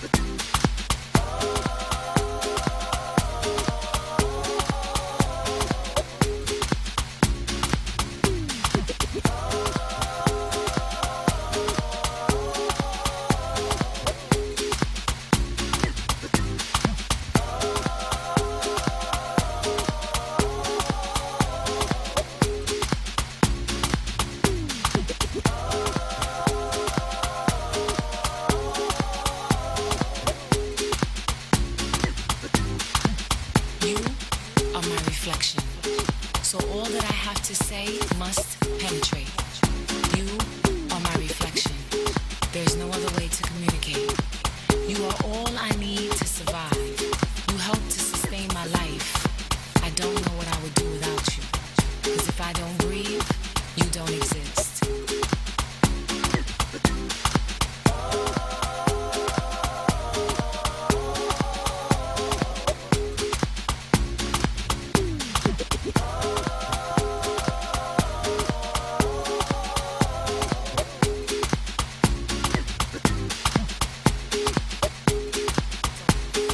You are my reflection. So all that I have to say must penetrate. You are my reflection. There's no other way to communicate. You are all I need to survive. You help to sustain my life. I don't know what I would do without you. 'Cause if I don't breathe, you don't exist.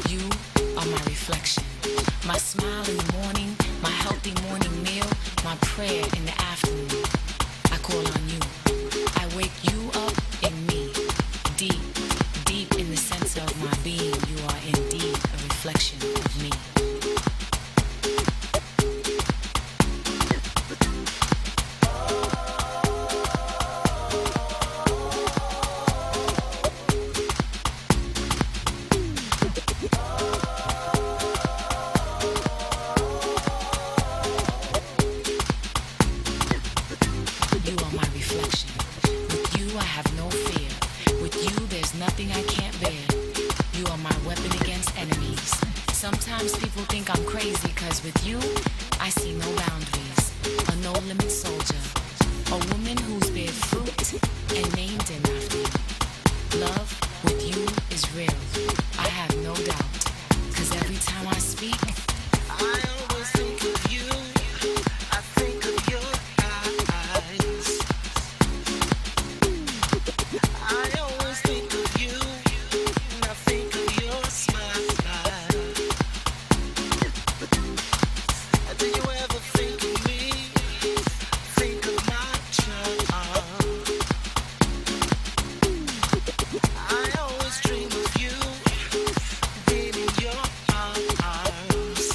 You are my reflection. My smile in the morning, my healthy morning meal, my prayer in the afternoon. I call on you. I wake you up in me. Deep, deep in the center of my being, you are indeed a reflection of me. You are my reflection. With you, I have no fear. With you, there's nothing I can't bear. You are my weapon against enemies. Sometimes people think I'm crazy because with you, I see no boundaries. A no-limit soldier. A woman who's bear fruit and named him after you. Love with you is real. I have no doubt. 'Cause every time I speak, I always think of you. I think of your eyes. I always think of you, and I think of your smile. Do you ever think of me? Think of my charm. I always dream of you, being in your arms.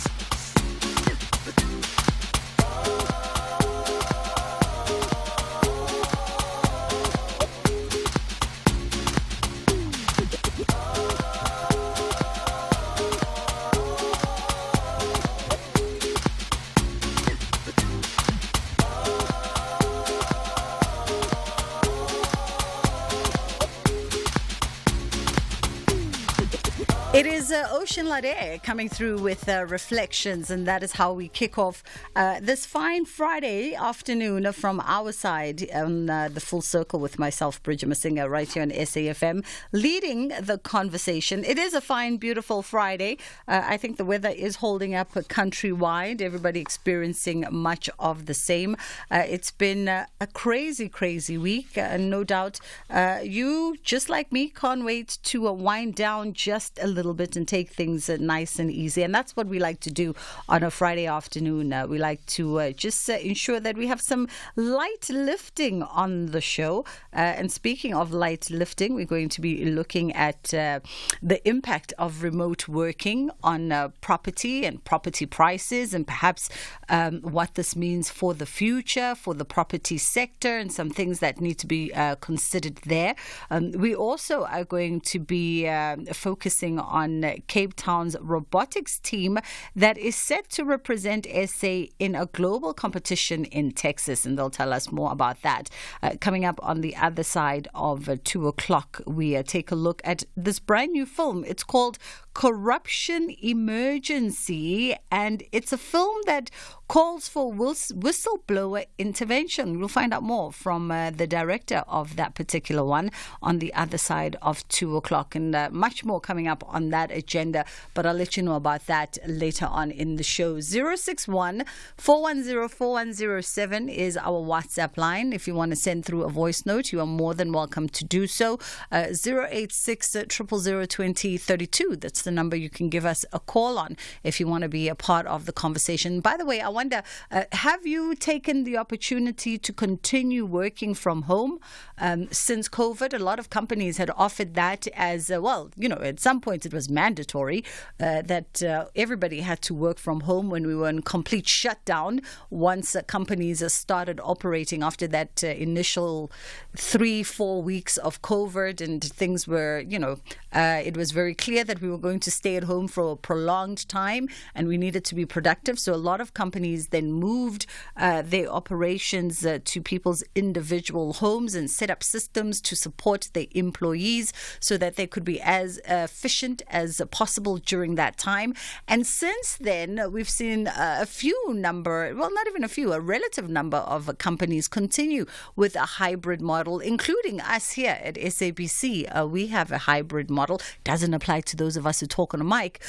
It is Ocean Lade coming through with Reflections, and that is how we kick off this fine Friday afternoon from our side on the Full Circle with myself, Bridget Masinga, right here on SAFM, leading the conversation. It is a fine, beautiful Friday. I think the weather is holding up countrywide, everybody experiencing much of the same. It's been a crazy, crazy week, no doubt. You, just like me, can't wait to wind down just a little bit and take things nice and easy, and that's what we like to do on a Friday afternoon. We like to just ensure that we have some light lifting on the show, and speaking of light lifting, we're going to be looking at the impact of remote working on property and property prices, and perhaps what this means for the future, for the property sector, and some things that need to be considered there. We also are going to be focusing on Cape Town's robotics team that is set to represent SA in a global competition in Texas, and they'll tell us more about that. Coming up on the other side of 2 o'clock, we take a look at this brand new film. It's called Corruption Emergency, and it's a film that calls for whistleblower intervention. We'll find out more from the director of that particular one on the other side of 2 o'clock, and much more coming up on on that agenda. But I'll let you know about that later on in the show. 061-410-4107 is our WhatsApp line. If you want to send through a voice note, you are more than welcome to do so. 086-000-2032. That's the number you can give us a call on if you want to be a part of the conversation. By the way, I wonder, have you taken the opportunity to continue working from home since COVID? A lot of companies had offered that as well. At some point it was mandatory that everybody had to work from home when we were in complete shutdown. Once companies started operating after that initial 3-4 weeks of COVID, and things were, it was very clear that we were going to stay at home for a prolonged time and we needed to be productive. So a lot of companies then moved their operations to people's individual homes and set up systems to support their employees so that they could be as efficient as possible during that time. And since then, we've seen a relative number of companies continue with a hybrid model, including us here at SABC. We have a hybrid model. Doesn't apply to those of us who talk on a mic,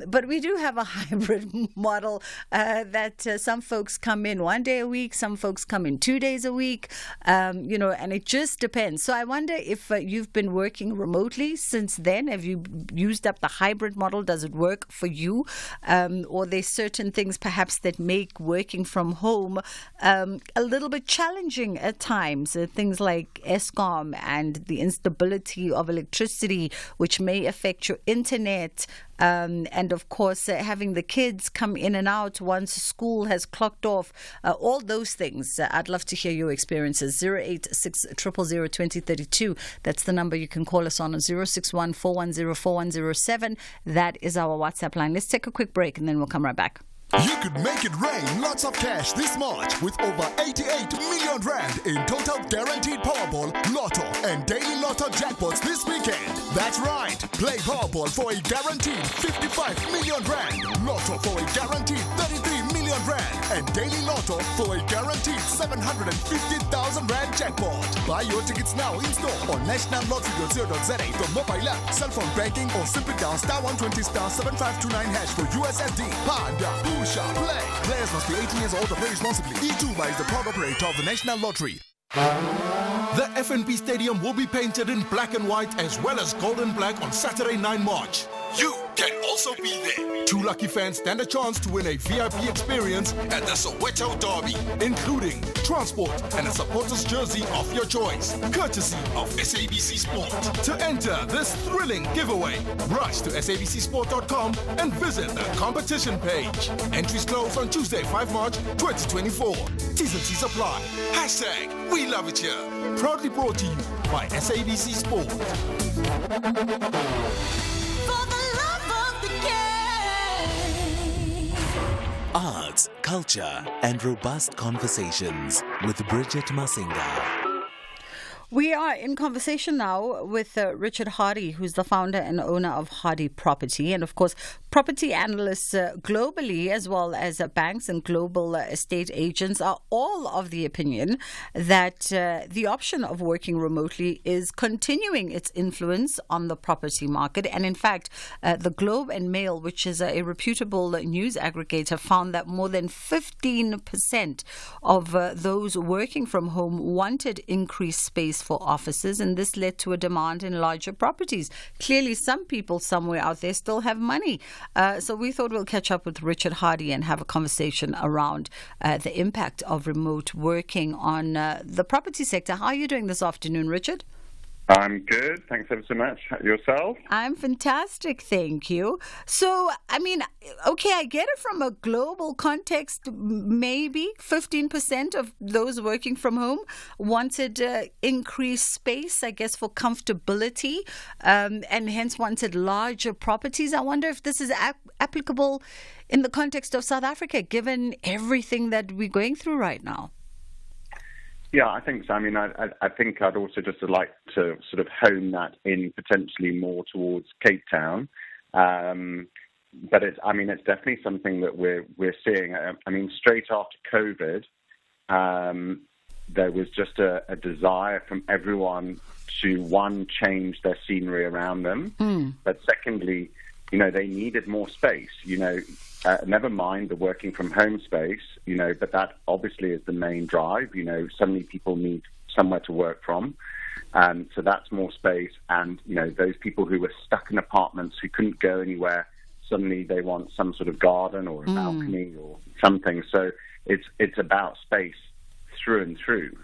but we do have a hybrid model that some folks come in 1 day a week, some folks come in 2 days a week, and it just depends. So I wonder if you've been working remotely since then. Have you used up the hybrid model? Does it work for you? Or there's certain things perhaps that make working from home a little bit challenging at times. Things like Eskom and the instability of electricity, which may affect your internet. And of course, having the kids come in and out once school has clocked off, all those things. I'd love to hear your experiences. 086-000-2032. That's the number you can call us on 061-410-4107. That is our WhatsApp line. Let's take a quick break and then we'll come right back. You could make it rain lots of cash this March with over 88 million rand in total guaranteed Powerball, Lotto and Daily Lotto jackpots this weekend. That's right. Play Powerball for a guaranteed 55 million rand, Lotto for a guaranteed 33 million rand and Daily Lotto for a guaranteed 750,000 rand jackpot. Buy your tickets now in store on nationallottery.co.za, the mobile app, cell phone banking or simply dial *120*7529# for USSD. Panda. Play. Players must be 18 years old or play responsibly. E2 is the proud operator of the National Lottery. The FNB Stadium will be painted in black and white as well as gold and black on Saturday, 9 March. You can also be there. 2 lucky fans stand a chance to win a VIP experience at the Soweto Derby, including transport and a supporter's jersey of your choice, courtesy of SABC Sport. To enter this thrilling giveaway, rush to sabcsport.com and visit the competition page. Entries close on Tuesday, 5 March 2024. T's and C's apply. # We Love It Here. Proudly brought to you by SABC Sport. Arts, culture, and robust conversations with Bridget Masinga. We are in conversation now with Richard Hardy, who's the founder and owner of Hardy Property. And of course, property analysts globally, as well as banks and global estate agents, are all of the opinion that the option of working remotely is continuing its influence on the property market. And in fact, the Globe and Mail, which is a reputable news aggregator, found that more than 15% of those working from home wanted increased space for offices, and this led to a demand in larger properties. Clearly, some people somewhere out there still have money. So we thought we'll catch up with Richard Hardy and have a conversation around the impact of remote working on the property sector. How are you doing this afternoon, Richard? I'm good. Thanks ever so much. Yourself? I'm fantastic. Thank you. So, I get it from a global context. Maybe 15% of those working from home wanted increased space, I guess, for comfortability, and hence wanted larger properties. I wonder if this is applicable in the context of South Africa, given everything that we're going through right now. Yeah, I think so. I think I'd also just like to sort of hone that in potentially more towards Cape Town. But it's definitely something that we're seeing. Straight after COVID, there was just a desire from everyone to, one, change their scenery around them, but secondly, they needed more space. Never mind the working from home space, but that obviously is the main drive. Suddenly people need somewhere to work from. So that's more space. And, those people who were stuck in apartments who couldn't go anywhere, suddenly they want some sort of garden or a balcony or something. So it's about space through and through.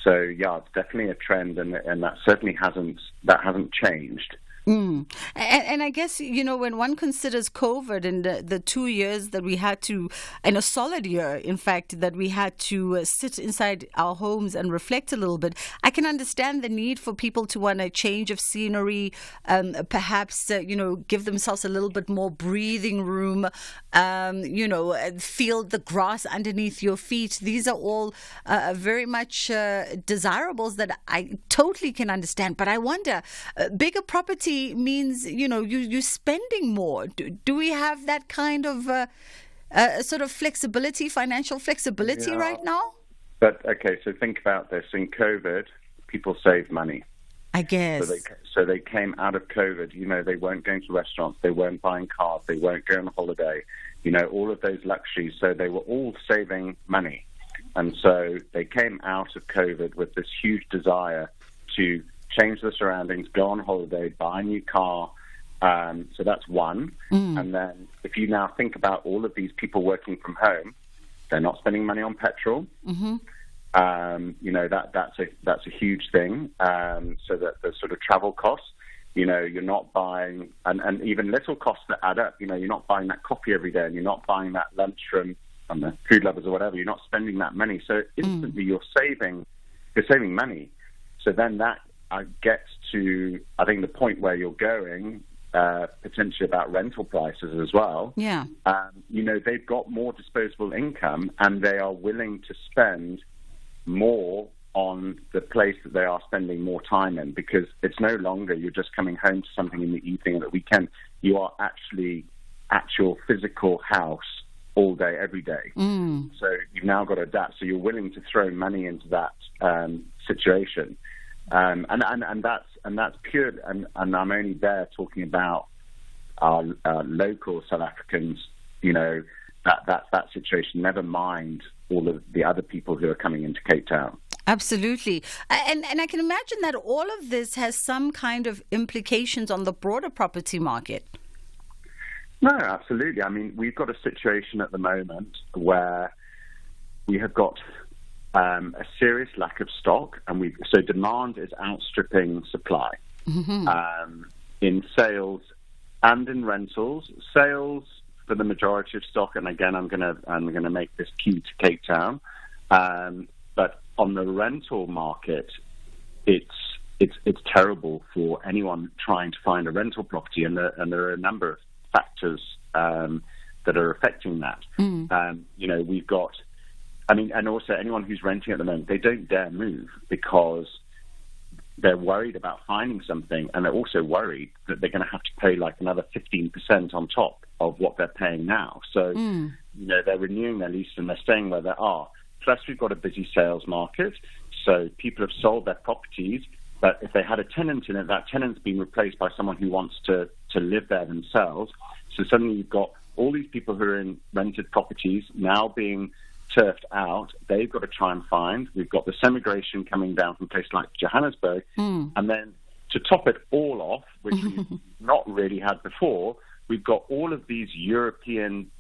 So yeah, it's definitely a trend, and that certainly hasn't changed. And I guess, when one considers COVID and the 2 years that we had to, and a solid year, in fact, that we had to sit inside our homes and reflect a little bit, I can understand the need for people to want a change of scenery, perhaps, give themselves a little bit more breathing room, feel the grass underneath your feet. These are all very much desirables that I totally can understand. But I wonder, bigger property means, you're spending more. Do we have that kind of sort of flexibility, financial flexibility right now? But, okay, so think about this. In COVID, people saved money. I guess. So they came out of COVID, they weren't going to restaurants, they weren't buying cars, they weren't going on holiday, all of those luxuries. So they were all saving money. And so they came out of COVID with this huge desire to change the surroundings, go on holiday, buy a new car. So that's one. And then if you now think about all of these people working from home, they're not spending money on petrol. That's a huge thing. So that the sort of travel costs, you're not buying, and even little costs that add up. You're not buying that coffee every day, and you're not buying that lunch from the Food Lovers or whatever. You're not spending that money. So instantly you're saving money. So then that gets to, I think, the point where you're going, potentially about rental prices as well. Yeah. They've got more disposable income, and they are willing to spend more on the place that they are spending more time in, because it's no longer you're just coming home to something in the evening and the weekend. You are actually at your physical house all day, every day. So you've now got to adapt. So you're willing to throw money into that situation. And that's pure. And I'm only there talking about our local South Africans. That situation. Never mind all of the other people who are coming into Cape Town. Absolutely. And I can imagine that all of this has some kind of implications on the broader property market. No, absolutely. I mean, we've got a situation at the moment where we have got a serious lack of stock, and so demand is outstripping supply in sales and in rentals. Sales for the majority of stock, and again, I'm gonna make this key to Cape Town. But on the rental market, it's terrible for anyone trying to find a rental property, and there are a number of factors that are affecting that. We've got, and also anyone who's renting at the moment, they don't dare move because they're worried about finding something, and they're also worried that they're going to have to pay like another 15% on top of what they're paying now. So, they're renewing their lease and they're staying where they are. Plus, we've got a busy sales market, so people have sold their properties, but if they had a tenant in it, that tenant's been replaced by someone who wants to live there themselves. So suddenly you've got all these people who are in rented properties now being turfed out. They've got to try and find. We've got this emigration coming down from places like Johannesburg. And then to top it all off, which we've not really had before, we've got all of these European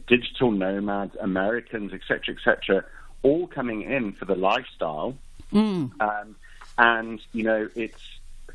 digital nomads, Americans, et cetera, all coming in for the lifestyle. And, it's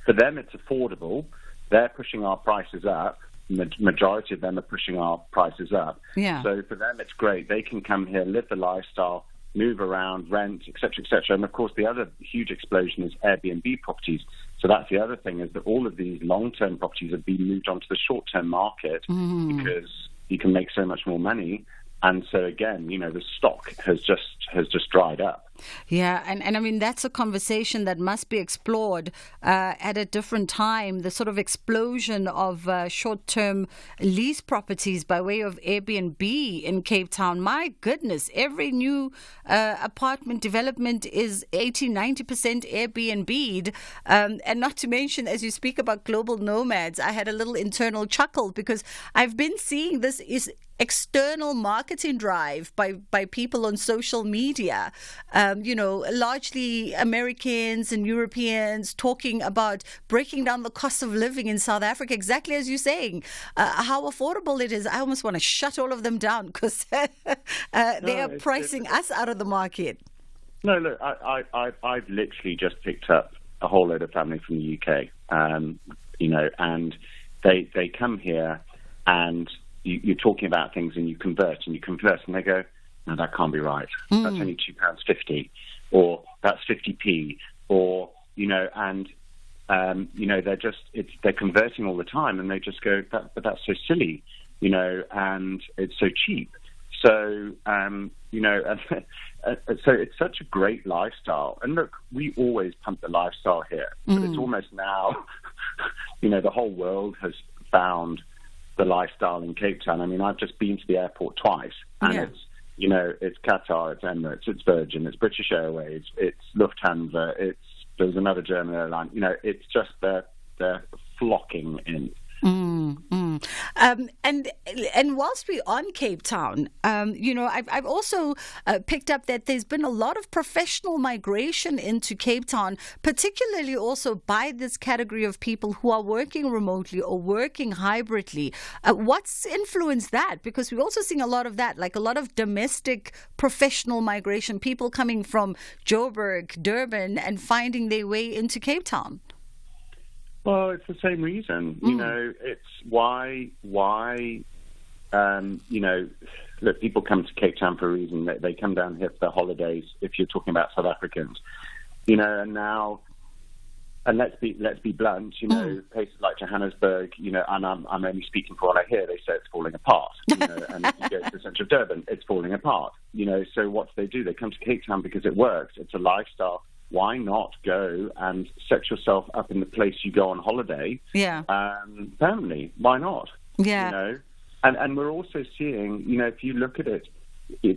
for them, it's affordable. They're pushing our prices up. The majority of them are pushing our prices up. Yeah. So for them, it's great. They can come here, live the lifestyle, move around, rent, et cetera, et cetera. And, of course, the other huge explosion is Airbnb properties. So that's the other thing, is that all of these long-term properties have been moved onto the short-term market because you can make so much more money. And so, again, the stock has just dried up. Yeah, and I mean, that's a conversation that must be explored at a different time. The sort of explosion of short-term lease properties by way of Airbnb in Cape Town. My goodness, every new apartment development is 80-90% Airbnb'd. And not to mention, as you speak about global nomads, I had a little internal chuckle because I've been seeing this is external marketing drive by people on social media, largely Americans and Europeans talking about breaking down the cost of living in South Africa, exactly as you're saying, how affordable it is. I almost want to shut all of them down because they are pricing us out of the market. No, look, I've literally just picked up a whole load of family from the UK, and they come here and you're talking about things and you convert and they go, no, that can't be right. That's only £2.50, or that's 50p, or they're converting all the time, and they just go, but that's so silly, and it's so cheap. So so it's such a great lifestyle. And look, we always pump the lifestyle here, but it's almost now, the whole world has found the lifestyle in Cape Town. I mean, I've just been to the airport twice, and it's Qatar, it's Emirates, it's Virgin, it's British Airways, it's Lufthansa, there's another German airline. It's just they're flocking in. And whilst we're on Cape Town, I've also picked up that there's been a lot of professional migration into Cape Town, particularly also by this category of people who are working remotely or working hybridly. What's influenced that? Because we're also seeing a lot of that, like a lot of domestic professional migration, people coming from Joburg, Durban, and finding their way into Cape Town. Well, it's the same reason. It's why, look, people come to Cape Town for a reason. They come down here for their holidays, if you're talking about South Africans, and now, and let's be blunt, places like Johannesburg, and I'm only speaking for what I hear, they say it's falling apart, and if you go to the centre of Durban, it's falling apart, so what do? They come to Cape Town because it works. It's a lifestyle. Why not go and set yourself up in the place you go on holiday? Yeah. Permanently. Why not? Yeah. And we're also seeing, if you look at it,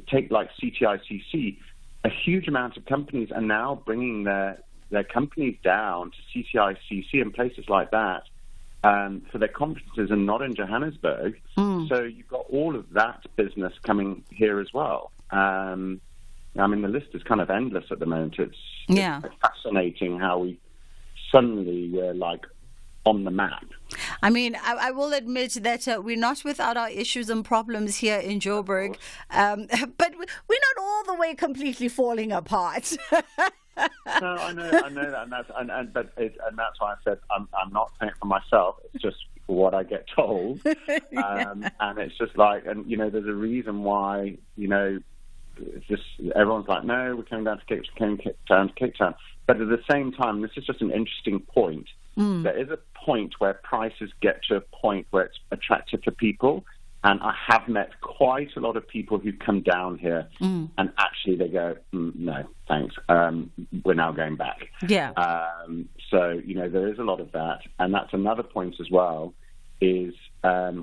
take like CTICC, a huge amount of companies are now bringing their companies down to CTICC and places like that for their conferences and not in Johannesburg. So you've got all of that business coming here as well. I mean, the list is kind of endless at the moment. It's fascinating how we suddenly were like on the map. I mean, I will admit that we're not without our issues and problems here in Joburg, but we're not all the way completely falling apart. No, I know that, and that's why I said I'm not saying it for myself. It's just for what I get told, and it's just like, and there's a reason why it's just everyone's like, no, we're coming down to Cape Town. But at the same time, this is just an interesting point. There is a point where prices get to a point where it's attractive for people. And I have met quite a lot of people who come down here and actually they go, no, thanks. We're now going back. Yeah. So, there is a lot of that. And that's another point as well is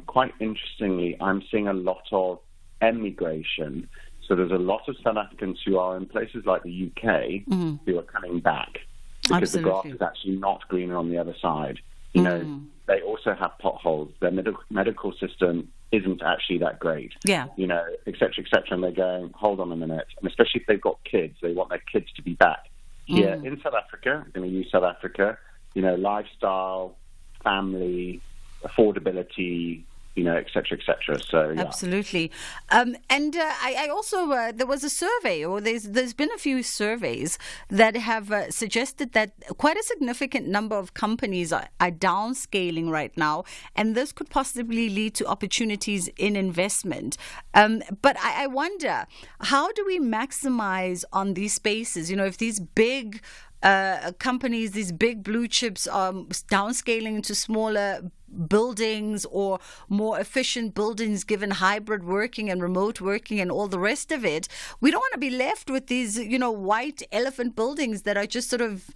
quite interestingly, I'm seeing a lot of emigration. So there's a lot of South Africans who are in places like the UK who are coming back because the grass is actually not greener on the other side. They also have potholes. Their medical system isn't actually that great. Yeah. Et cetera, et cetera. And they're going, hold on a minute. And especially if they've got kids, they want their kids to be back. Here in South Africa, I'm going to use South Africa, lifestyle, family, affordability, et cetera, et cetera. So, yeah. Absolutely. And I also, there was a survey, or there's been a few surveys that have suggested that quite a significant number of companies are downscaling right now, and this could possibly lead to opportunities in investment. But I wonder, how do we maximize on these spaces? If these big companies, these big blue chips are downscaling into smaller buildings or more efficient buildings given hybrid working and remote working and all the rest of it. We don't want to be left with these, white elephant buildings that are just sort of,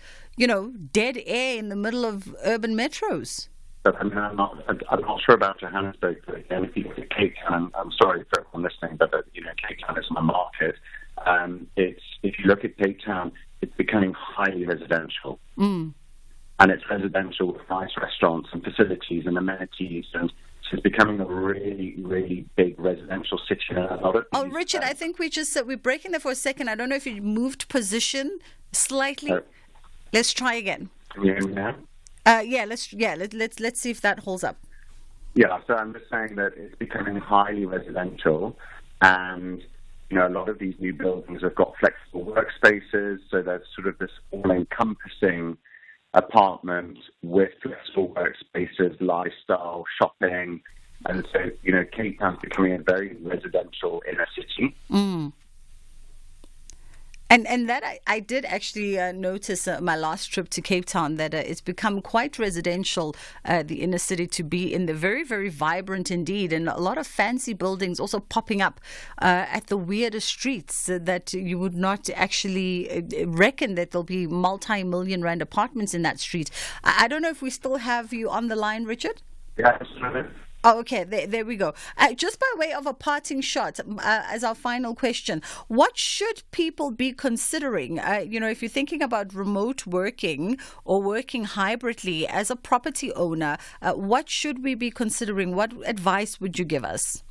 dead air in the middle of urban metros. But I mean, I'm not sure about Johannesburg, but again, if you look at Cape Town, I'm sorry for everyone listening, but Cape Town is my market. If you look at Cape Town, it's becoming highly residential. And it's residential with nice restaurants and facilities and amenities, and so it's becoming a really, really big residential city. Richard, I think we're breaking there for a second. I don't know if you moved position slightly. Let's try again. Can you hear me now? Let's see if that holds up. Yeah, so I'm just saying that it's becoming highly residential, and a lot of these new buildings have got flexible workspaces, so there's sort of this all-encompassing apartment with flexible workspaces, lifestyle, shopping, and so Cape Town's becoming a very residential inner city. And that I did actually notice my last trip to Cape Town that it's become quite residential, the inner city to be in the very, very vibrant indeed. And a lot of fancy buildings also popping up at the weirdest streets that you would not actually reckon that there'll be multi-million rand apartments in that street. I don't know if we still have you on the line, Richard? Yeah, Oh, okay, there we go. Just by way of a parting shot, as our final question, what should people be considering? If you're thinking about remote working or working hybridly as a property owner, what should we be considering? What advice would you give us?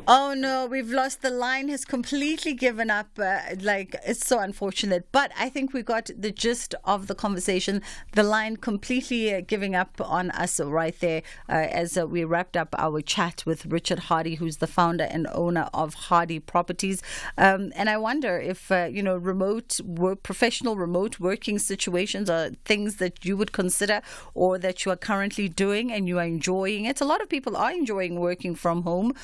Oh no, we've lost. The line has completely given up. It's so unfortunate. But I think we got the gist of the conversation. The line completely giving up on us right there as we wrapped up our chat with Richard Hardy, who's the founder and owner of Hardy Properties. And I wonder if, remote work, professional remote working situations are things that you would consider or that you are currently doing and you are enjoying it. A lot of people are enjoying working from home.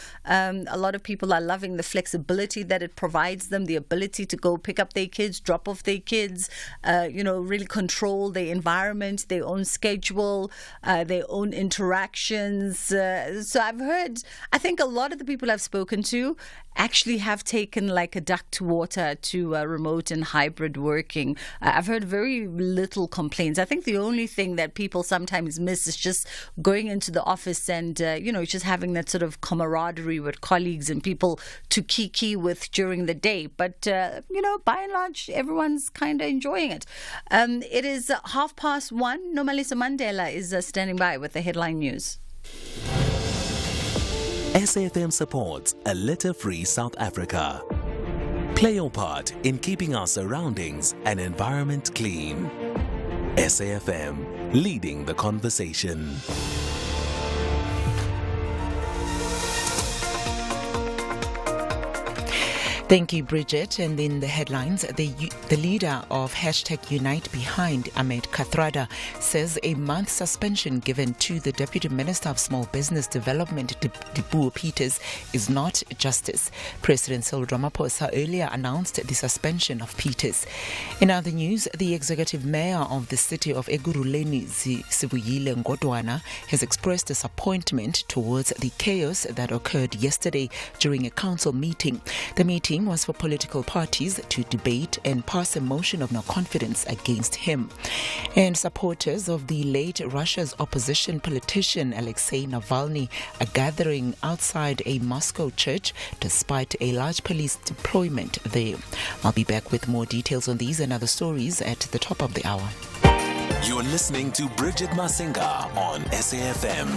A lot of people are loving the flexibility that it provides them, the ability to go pick up their kids, drop off their kids, really control their environment, their own schedule, their own interactions. So I think a lot of the people I've spoken to actually have taken like a duck to water to remote and hybrid working. I've heard very little complaints. I think the only thing that people sometimes miss is just going into the office and, just having that sort of camaraderie with colleagues and people to kiki with during the day. But, by and large, everyone's kind of enjoying it. It is 1:30. Nomalisa Mandela is standing by with the headline news. SAFM supports a litter-free South Africa. Play your part in keeping our surroundings and environment clean. SAFM, leading the conversation. Thank you, Bridget. And in the headlines, the leader of #Unite Behind, Ahmed Kathrada, says a month suspension given to the Deputy Minister of Small Business Development, Dipuo Peters, is not justice. President Cyril Ramaphosa earlier announced the suspension of Peters. In other news, the executive mayor of the city of Eguruleni, Sibuyile Ngodwana, has expressed disappointment towards the chaos that occurred yesterday during a council meeting. The meeting was for political parties to debate and pass a motion of no confidence against him. And supporters of the late Russia's opposition politician Alexei Navalny are gathering outside a Moscow church despite a large police deployment there. I'll be back with more details on these and other stories at the top of the hour. You're listening to Bridget Masinga on SAFM.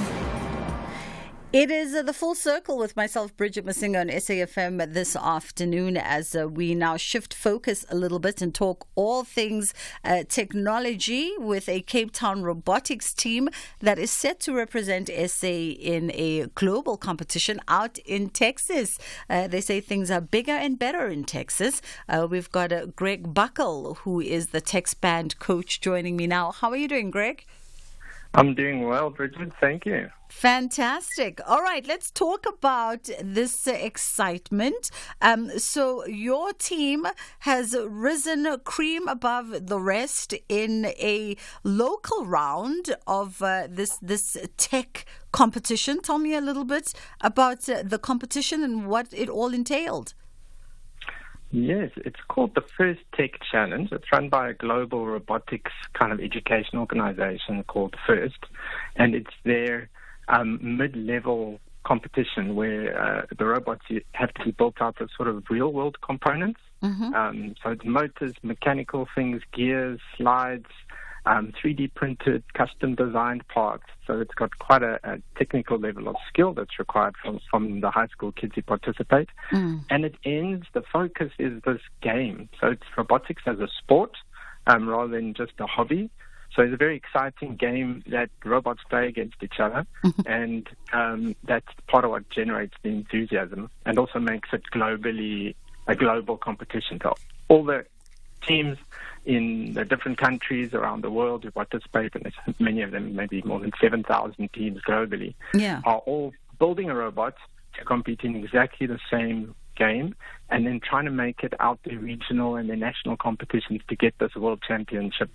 It is the Full Circle with myself, Bridget Masinga, on SAFM this afternoon as we now shift focus a little bit and talk all things technology with a Cape Town robotics team that is set to represent SA in a global competition out in Texas. They say things are bigger and better in Texas. We've got Greg Buckle, who is the Tex Band coach, joining me now. How are you doing, Greg? I'm doing well, Bridget. Thank you. Fantastic. All right, let's talk about this excitement. So your team has risen cream above the rest in a local round of this tech competition. Tell me a little bit about the competition and what it all entailed. Yes, it's called the First Tech Challenge. It's run by a global robotics kind of education organization called First, and it's their mid-level competition where the robots have to be built out of sort of real-world components. Mm-hmm. So it's motors, mechanical things, gears, slides, 3D printed, custom designed parts. So it's got quite a technical level of skill that's required from the high school kids who participate. And the focus is this game. So it's robotics as a sport rather than just a hobby. So it's a very exciting game that robots play against each other. And that's part of what generates the enthusiasm and also makes it a global competition. So all the teams in the different countries around the world who participate, and there's many of them, maybe more than 7,000 teams globally, are all building a robot to compete in exactly the same game and then trying to make it out the regional and the national competitions to get this world championship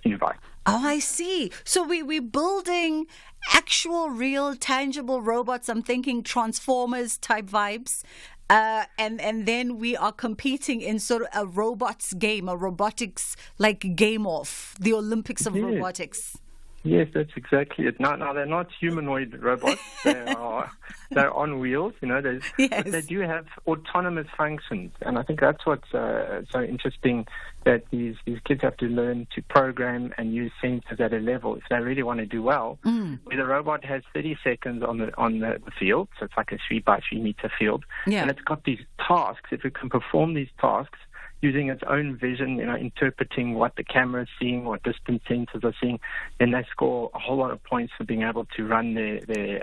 invite. Oh, I see. So we're building actual, real, tangible robots. I'm thinking Transformers type vibes. And then we are competing in sort of a robots game, a robotics like game off, the Olympics of robotics. Yes, that's exactly it. Now they're not humanoid robots. They're on wheels, but they do have autonomous functions. And I think that's what's so interesting, that these kids have to learn to program and use sensors at a level if they really want to do well. Where the robot has 30 seconds on the field, so it's like a 3x3 meter field, and it's got these tasks. If it can perform these tasks using its own vision, interpreting what the camera is seeing, what distant sensors are seeing, then they score a whole lot of points for being able to run their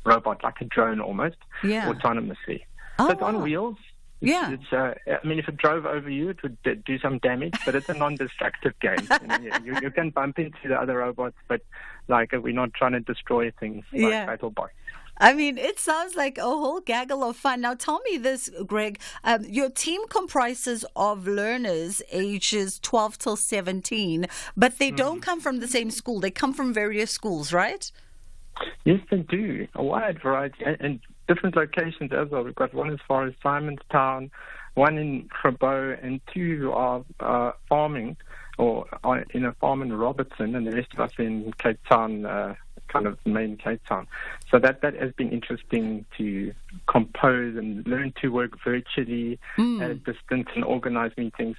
robot like a drone almost, autonomously. So it's on wheels. It's, if it drove over you, it would do some damage, but it's a non-destructive game. You can bump into the other robots, but we're not trying to destroy things like Battle Bots. I mean, it sounds like a whole gaggle of fun. Now, tell me this, Greg. Your team comprises of learners ages 12 till 17, but they don't come from the same school. They come from various schools, right? Yes, they do. A wide variety and different locations as well. We've got one as far as Simonstown, one in Grabouw, and two who are farming or are in a farm in Robertson, and the rest of us in Cape Town, kind of main Cape Town. So that has been interesting to compose and learn to work virtually at a distance and organize meetings.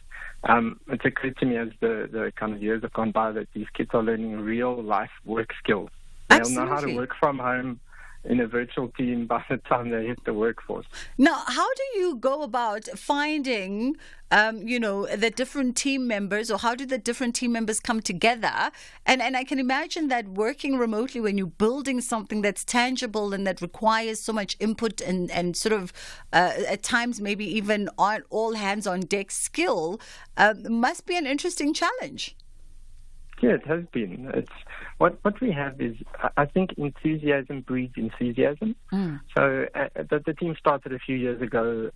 It's occurred to me as the kind of years have gone by that these kids are learning real life work skills. They'll know how to work from home in a virtual team by the time they hit the workforce. Now, how do you go about finding, the different team members, or how do the different team members come together? And I can imagine that working remotely when you're building something that's tangible and that requires so much input and sort of at times maybe even on all hands on deck skill must be an interesting challenge. Yeah, it has been. It's what we have is, I think, enthusiasm breeds enthusiasm. So the team started a few years ago,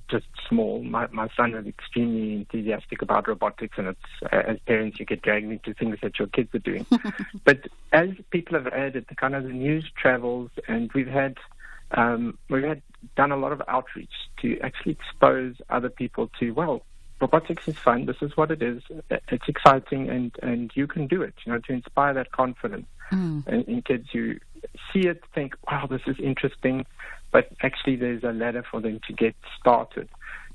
just small. My son is extremely enthusiastic about robotics, and as parents, you get dragged into things that your kids are doing. But as people have added, the news travels, and we've had done a lot of outreach to actually expose other people to, robotics is fun. This is what it is. It's exciting, and you can do it. To inspire that confidence in kids who see it, think, "Wow, this is interesting," but actually there's a ladder for them to get started.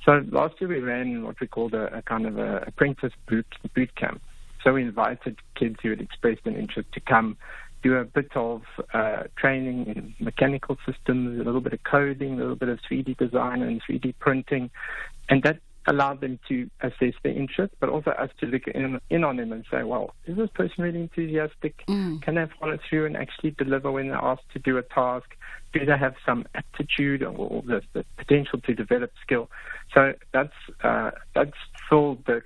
So last year we ran what we called a kind of a apprentice boot camp. So we invited kids who had expressed an interest to come do a bit of training in mechanical systems, a little bit of coding, a little bit of 3D design and 3D printing, and that allowed them to assess their interest, but also us to look in on them and say, is this person really enthusiastic? Can they follow through and actually deliver when they're asked to do a task? Do they have some aptitude or the potential to develop skill? So that's filled the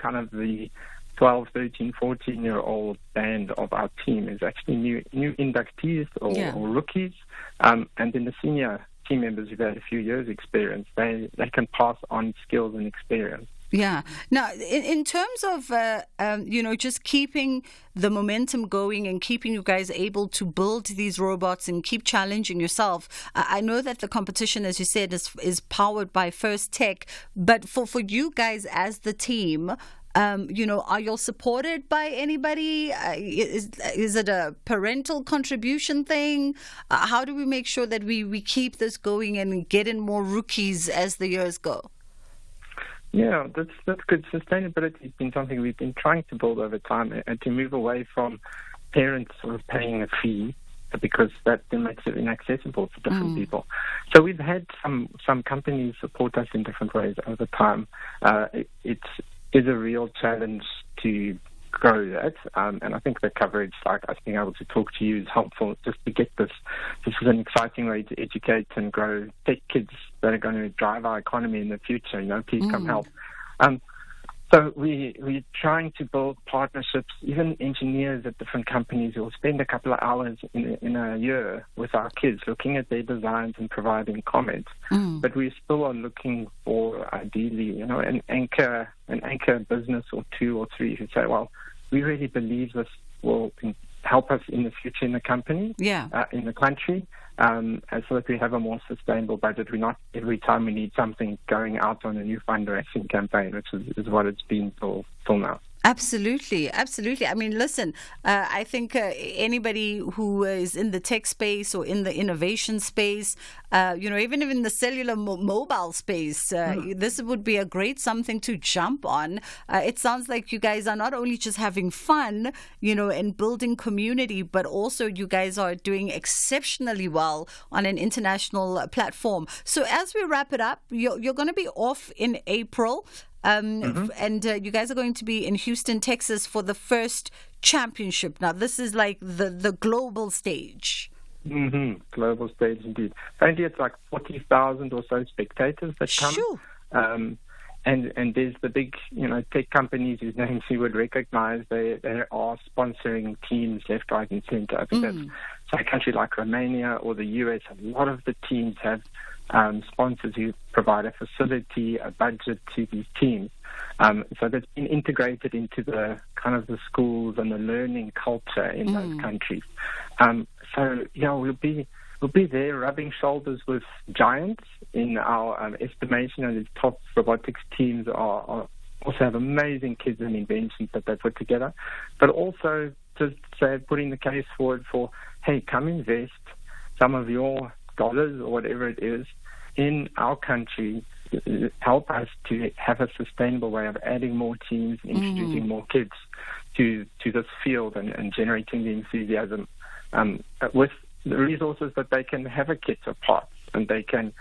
12, 13, 14-year-old band of our team is actually new inductees or rookies. And then the senior team members who've had a few years' experience, they can pass on skills and experience. Yeah. Now, in terms of, just keeping the momentum going and keeping you guys able to build these robots and keep challenging yourself, I know that the competition, as you said, is powered by First Tech. But for you guys as the team, are you supported by anybody? Is it a parental contribution thing? How do we make sure that we keep this going and get in more rookies as the years go? Yeah, that's good. Sustainability has been something we've been trying to build over time, and to move away from parents sort of paying a fee, because that then makes it inaccessible for different people. So we've had some companies support us in different ways over time. It is a real challenge to grow that, and I think the coverage, like us being able to talk to you, is helpful just to get this. This is an exciting way to educate and grow tech kids that are going to drive our economy in the future. Please come help. So we're trying to build partnerships. Even engineers at different companies will spend a couple of hours in a year with our kids, looking at their designs and providing comments. But we still are looking for, ideally, an anchor business or two or three who say, well, we really believe this will help us in the future in the company, in the country, so that we have a more sustainable budget. We're not every time we need something going out on a new fundraising campaign, which is what it's been till now. Absolutely. I mean, listen, I think anybody who is in the tech space or in the innovation space, even in the cellular mobile space, this would be a great something to jump on. It sounds like you guys are not only just having fun, and building community, but also you guys are doing exceptionally well on an international platform. So as we wrap it up, you're going to be off in April. And you guys are going to be in Houston, Texas for the first championship. Now, this is like the global stage. Global stage, indeed. Apparently, it's like 40,000 or so spectators that come. Sure. And there's the big, tech companies whose names you would recognize. They are sponsoring teams left, right, and center. I think that's a country like Romania or the US. A lot of the teams have sponsors who provide a facility, a budget to these teams. So that's been integrated into the kind of the schools and the learning culture in those countries. We'll be there rubbing shoulders with giants in our estimation, and these top robotics teams are also have amazing kids and inventions that they put together, but also just putting the case forward for, hey, come invest some of your dollars or whatever it is in our country, help us to have a sustainable way of adding more teams, introducing more kids to this field and generating the enthusiasm with the resources that they can have a kit of parts and they can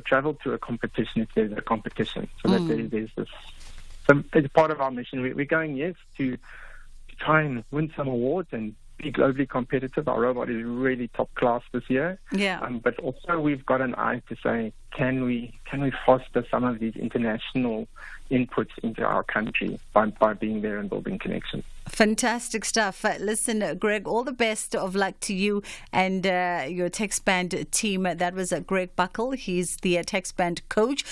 travel to a competition if there's a competition. So that there's this. So it's part of our mission. We're going, to try and win some awards and be globally competitive. Our robot is really top class this year. But also we've got an eye to say, can we foster some of these international inputs into our country by being there and building connections. Fantastic stuff. Listen, Greg, all the best of luck to you and your TechSpand team. That was Greg Buckle. He's the TechSpand coach.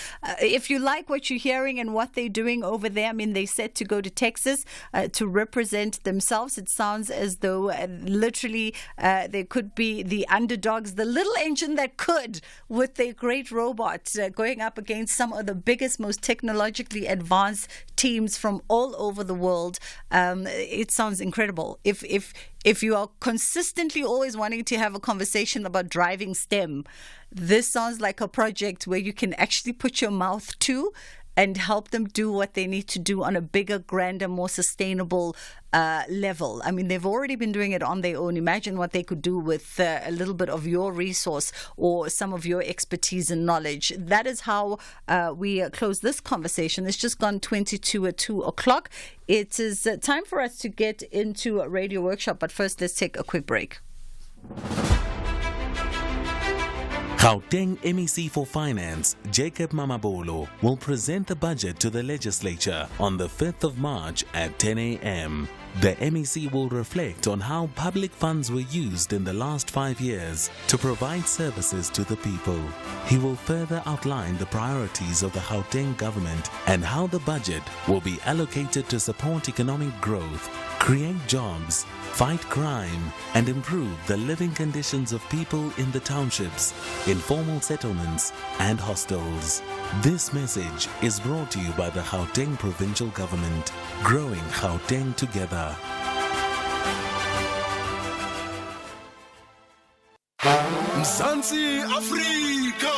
If you like what you're hearing and what they're doing over there, I mean, they're set to go to Texas to represent themselves. It sounds as though literally they could be the underdogs, the little engine that could, with their great robot going up against some of the biggest, most technologically advanced teams from all over the world. It sounds incredible. If you are consistently always wanting to have a conversation about driving STEM, this sounds like a project where you can actually put your mouth to and help them do what they need to do on a bigger, grander, more sustainable level. I mean, they've already been doing it on their own. Imagine what they could do with a little bit of your resource or some of your expertise and knowledge. That is how we close this conversation. It's just gone 22 at 2 o'clock. It is time for us to get into a radio workshop, but first let's take a quick break. Gauteng MEC for Finance, Jacob Mamabolo, will present the budget to the legislature on the 5th of March at 10 a.m. The MEC will reflect on how public funds were used in the last 5 years to provide services to the people. He will further outline the priorities of the Gauteng government and how the budget will be allocated to support economic growth, create jobs, fight crime, and improve the living conditions of people in the townships, informal settlements, and hostels. This message is brought to you by the Gauteng Provincial Government, growing Gauteng together. Mzansi Afrika!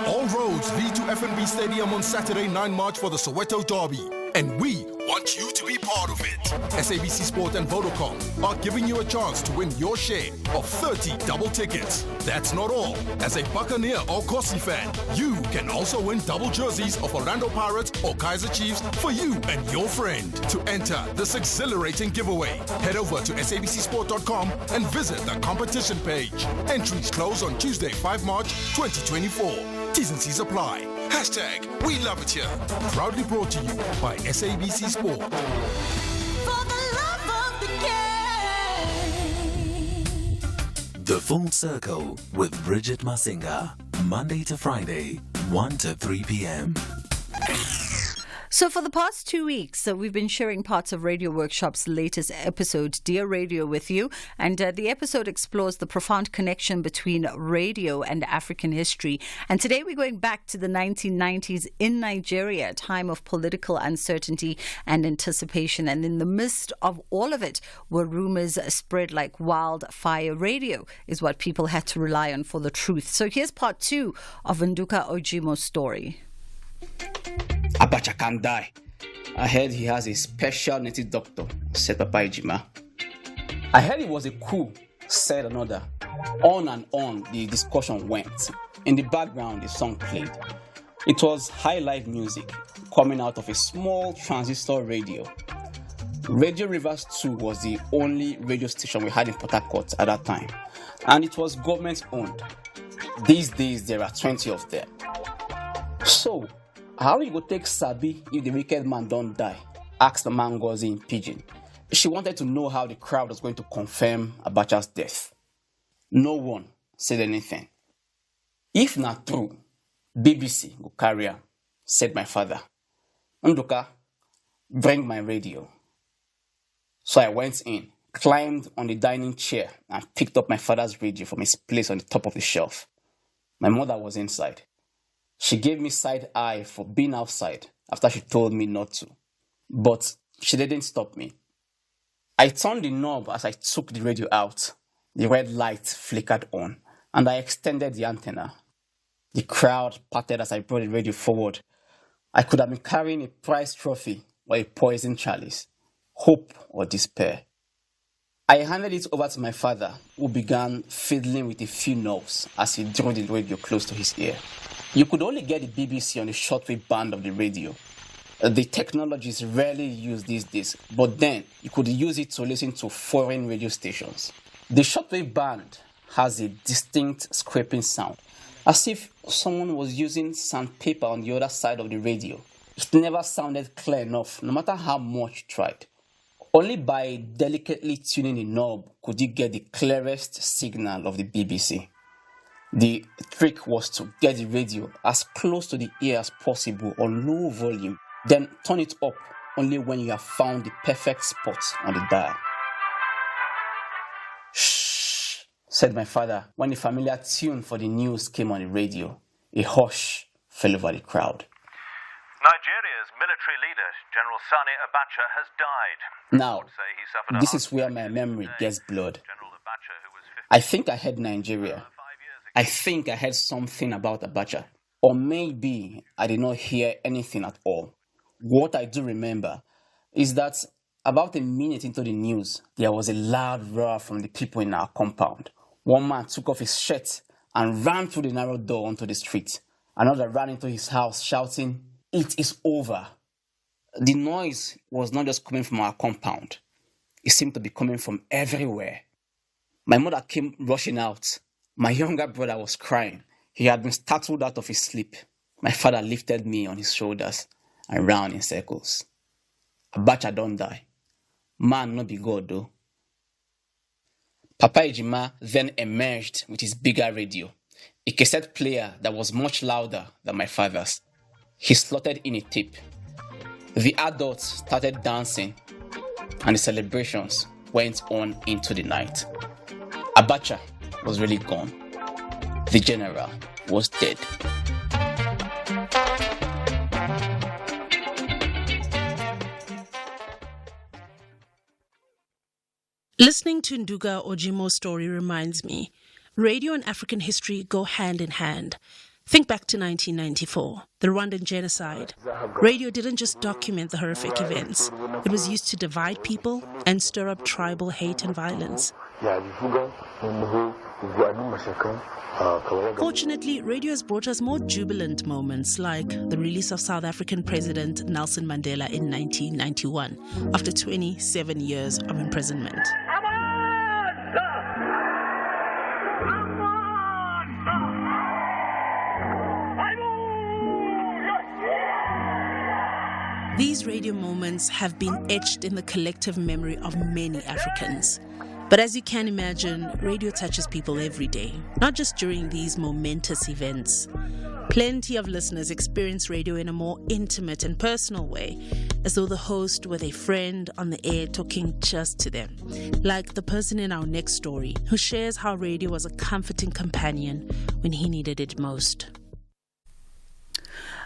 All roads lead to FNB Stadium on Saturday, 9 March for the Soweto Derby. And we want you to be part of it. SABC Sport and Vodacom are giving you a chance to win your share of 30 double tickets. That's not all. As a Buccaneer or Gossi fan, you can also win double jerseys of Orlando Pirates or Kaizer Chiefs for you and your friend. To enter this exhilarating giveaway, head over to sabcsport.com and visit the competition page. Entries close on Tuesday, 5 March 2024. T's and C's apply. Hashtag We Love It Here. Proudly brought to you by SABC Sport. For the love of the game. The Full Circle with Bridget Masinga. Monday to Friday, 1 to 3 p.m. So for the past 2 weeks, we've been sharing parts of Radio Workshop's latest episode, Dear Radio, with you. And the episode explores the profound connection between radio and African history. And today we're going back to the 1990s in Nigeria, a time of political uncertainty and anticipation. And in the midst of all of it, where rumors spread like wildfire, radio is what people had to rely on for the truth. So here's part 2 of Nduka Ojimo's story. Abacha can't die. I heard he has a special native doctor, said Papa Ejima. I heard it was a coup, said another. On and on the discussion went. In the background, the song played. It was high live music coming out of a small transistor radio. Radio Rivers 2 was the only radio station we had in Port Harcourt at that time, and it was government owned. These days, there are 20 of them. So, how you go take Sabi if the wicked man don't die? Asked the man Ngozi in Pidgin. She wanted to know how the crowd was going to confirm Abacha's death. No one said anything. If not true, BBC go carry am, said my father. Nduka, bring my radio. So I went in, climbed on the dining chair, and picked up my father's radio from his place on the top of the shelf. My mother was inside. She gave me side eye for being outside after she told me not to. But she didn't stop me. I turned the knob as I took the radio out. The red light flickered on, and I extended the antenna. The crowd parted as I brought the radio forward. I could have been carrying a prize trophy or a poison chalice, hope or despair. I handed it over to my father, who began fiddling with a few knobs as he drew the radio close to his ear. You could only get the BBC on the shortwave band of the radio. The technology is rarely used these days, but then you could use it to listen to foreign radio stations. The shortwave band has a distinct scraping sound, as if someone was using sandpaper on the other side of the radio. It never sounded clear enough, no matter how much you tried. Only by delicately tuning the knob could you get the clearest signal of the BBC. The trick was to get the radio as close to the ear as possible on low volume, then turn it up only when you have found the perfect spot on the dial. Shh, said my father when the familiar tune for the news came on the radio. A hush fell over the crowd. Nigeria's military leader, General Sani Abacha, has died. Now, this is where my memory gets blurred. I think I heard Nigeria. I think I heard something about Abacha. Or maybe I did not hear anything at all. What I do remember is that about a minute into the news, there was a loud roar from the people in our compound. One man took off his shirt and ran through the narrow door onto the street. Another ran into his house shouting, "It is over." The noise was not just coming from our compound. It seemed to be coming from everywhere. My mother came rushing out. My younger brother was crying. He had been startled out of his sleep. My father lifted me on his shoulders and ran in circles. Abacha don't die. Man no be God though. Papa Ejima then emerged with his bigger radio, a cassette player that was much louder than my father's. He slotted in a tape. The adults started dancing and the celebrations went on into the night. Abacha was really gone. The general was dead. Listening to Nduga Ojimo's story reminds me, radio and African history go hand in hand. Think back to 1994, the Rwandan genocide. Radio didn't just document the horrific events. It was used to divide people and stir up tribal hate and violence. Fortunately, radio has brought us more jubilant moments like the release of South African President Nelson Mandela in 1991 after 27 years of imprisonment. These radio moments have been etched in the collective memory of many Africans. But as you can imagine, radio touches people every day, not just during these momentous events. Plenty of listeners experience radio in a more intimate and personal way, as though the host were a friend on the air talking just to them. Like the person in our next story, who shares how radio was a comforting companion when he needed it most.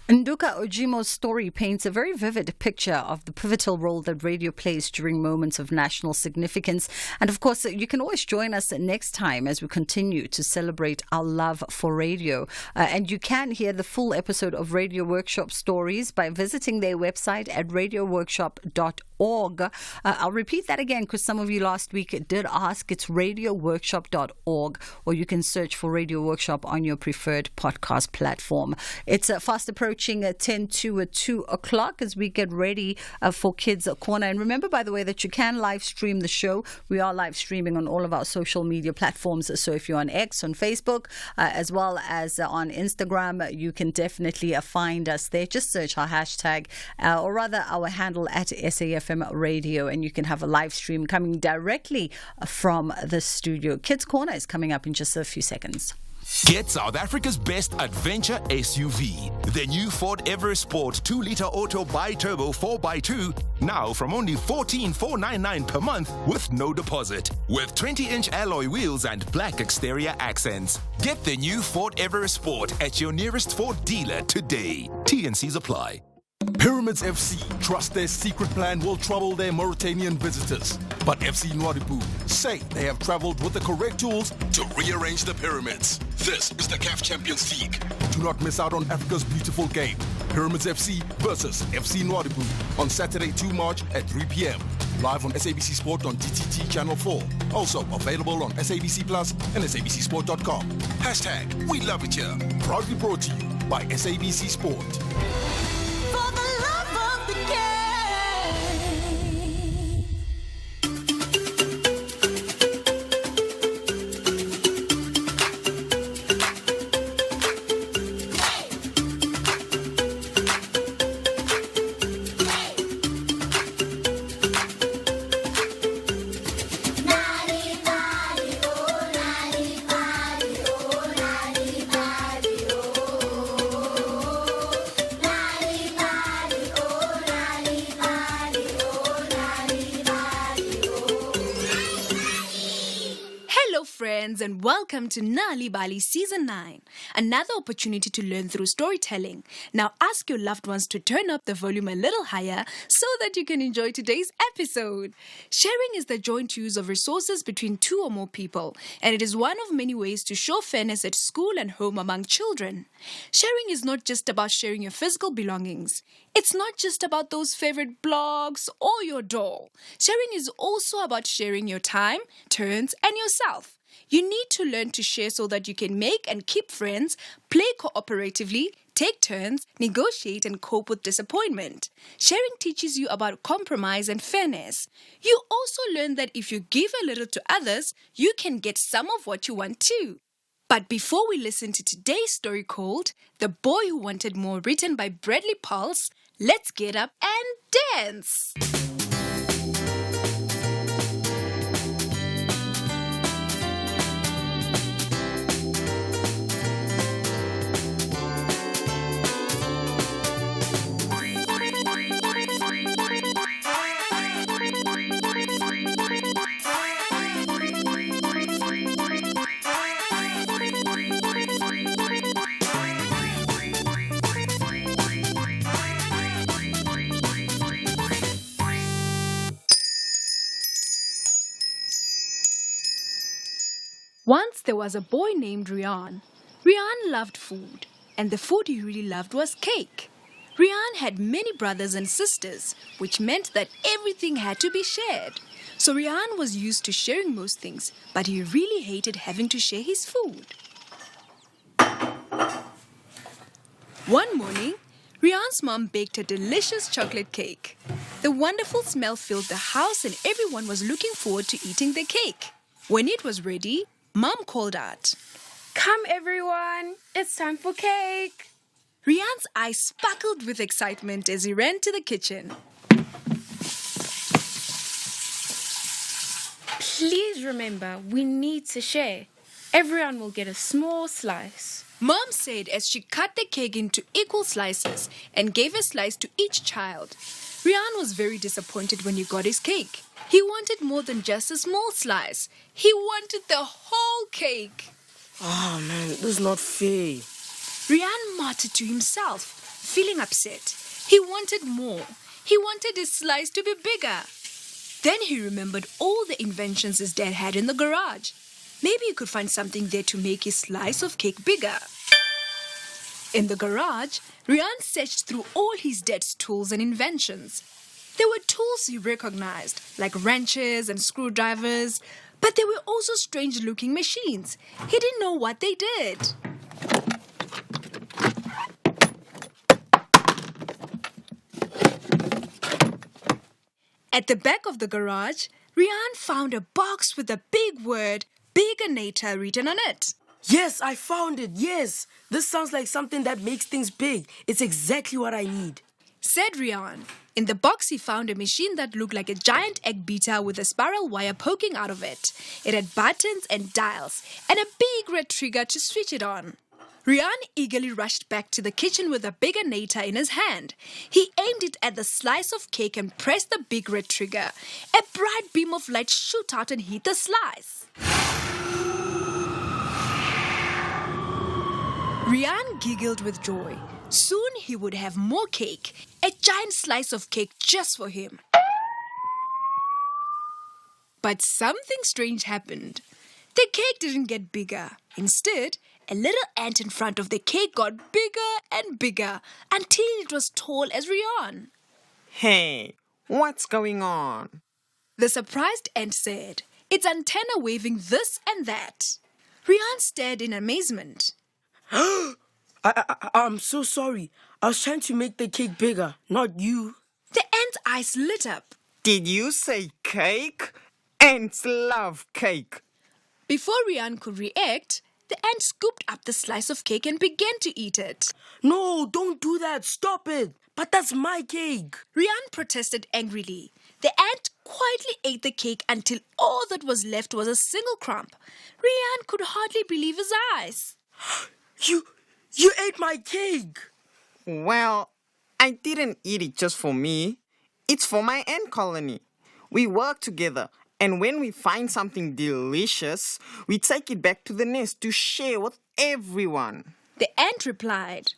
Nduka Ojimo's story paints a very vivid picture of the pivotal role that radio plays during moments of national significance. And of course, you can always join us next time as we continue to celebrate our love for radio. And you can hear the full episode of Radio Workshop Stories by visiting their website at radioworkshop.org. I'll repeat that again because some of you last week did ask. It's radioworkshop.org, or you can search for Radio Workshop on your preferred podcast platform. It's fast approaching 10 to 2 o'clock as we get ready for Kids Corner. And remember, by the way, that you can live stream the show. We are live streaming on all of our social media platforms. So if you're on X, on Facebook, as well as on Instagram, you can definitely find us there. Just search our hashtag, or rather our handle at SAFM Radio, and you can have a live stream coming directly from the studio. Kids Corner is coming up in just a few seconds. Get South Africa's best adventure SUV. The new Ford Everest Sport 2-liter auto bi-turbo 4x2, now from only $14,499 per month with no deposit. With 20-inch alloy wheels and black exterior accents. Get the new Ford Everest Sport at your nearest Ford dealer today. T&Cs apply. Pyramids FC trust their secret plan will trouble their Mauritanian visitors. But FC Nwadibu say they have traveled with the correct tools to rearrange the pyramids. This is the CAF Champions League. Do not miss out on Africa's beautiful game. Pyramids FC versus FC Nwadibu on Saturday 2 March at 3 p.m. Live on SABC Sport on DTT Channel 4. Also available on SABC Plus and SABCSport.com. Hashtag We Love It Here. Proudly brought to you by SABC Sport. Friends, and welcome to Nali Bali Season 9, another opportunity to learn through storytelling. Now ask your loved ones to turn up the volume a little higher so that you can enjoy today's episode. Sharing is the joint use of resources between two or more people, and it is one of many ways to show fairness at school and home among children. Sharing is not just about sharing your physical belongings. It's not just about those favorite blogs or your doll. Sharing is also about sharing your time, turns, and yourself. You need to learn to share so that you can make and keep friends, play cooperatively, take turns, negotiate, and cope with disappointment. Sharing teaches you about compromise and fairness. You also learn that if you give a little to others, you can get some of what you want too. But before we listen to today's story called The Boy Who Wanted More, written by Bradley Pulse, let's get up and dance! Once there was a boy named Rian. Rian loved food, and the food he really loved was cake. Rian had many brothers and sisters, which meant that everything had to be shared. So Rian was used to sharing most things, but he really hated having to share his food. One morning, Rian's mom baked a delicious chocolate cake. The wonderful smell filled the house and everyone was looking forward to eating the cake. When it was ready, Mom called out, "Come everyone, it's time for cake." Rian's eyes sparkled with excitement as he ran to the kitchen. Please remember, we need to share. Everyone will get a small slice. Mom said as she cut the cake into equal slices and gave a slice to each child. Rian was very disappointed when he got his cake. He wanted more than just a small slice. He wanted the whole cake. Oh man, this is not fair. Rian muttered to himself, feeling upset. He wanted more. He wanted his slice to be bigger. Then he remembered all the inventions his dad had in the garage. Maybe he could find something there to make his slice of cake bigger. In the garage, Rian searched through all his dad's tools and inventions. There were tools he recognized, like wrenches and screwdrivers, but there were also strange-looking machines. He didn't know what they did. At the back of the garage, Rian found a box with a big word, Biganator, written on it. Yes, I found it, yes. This sounds like something that makes things big. It's exactly what I need. Said Rian. In the box, he found a machine that looked like a giant egg beater with a spiral wire poking out of it. It had buttons and dials and a big red trigger to switch it on. Rian eagerly rushed back to the kitchen with a Biganator in his hand. He aimed it at the slice of cake and pressed the big red trigger. A bright beam of light shot out and hit the slice. Rian giggled with joy. Soon he would have more cake, a giant slice of cake just for him. But something strange happened. The cake didn't get bigger. Instead, a little ant in front of the cake got bigger and bigger until it was tall as Rian. Hey, what's going on? The surprised ant said, its antenna waving this and that. Rian stared in amazement. I'm so sorry. I was trying to make the cake bigger, not you. The ant's eyes lit up. Did you say cake? Ants love cake. Before Rian could react, the ant scooped up the slice of cake and began to eat it. No, don't do that. Stop it. But that's my cake. Rian protested angrily. The ant quietly ate the cake until all that was left was a single crumb. Rian could hardly believe his eyes. You ate my cake. Well, I didn't eat it just for me. It's for my ant colony. We work together, and when we find something delicious, we take it back to the nest to share with everyone. The ant replied.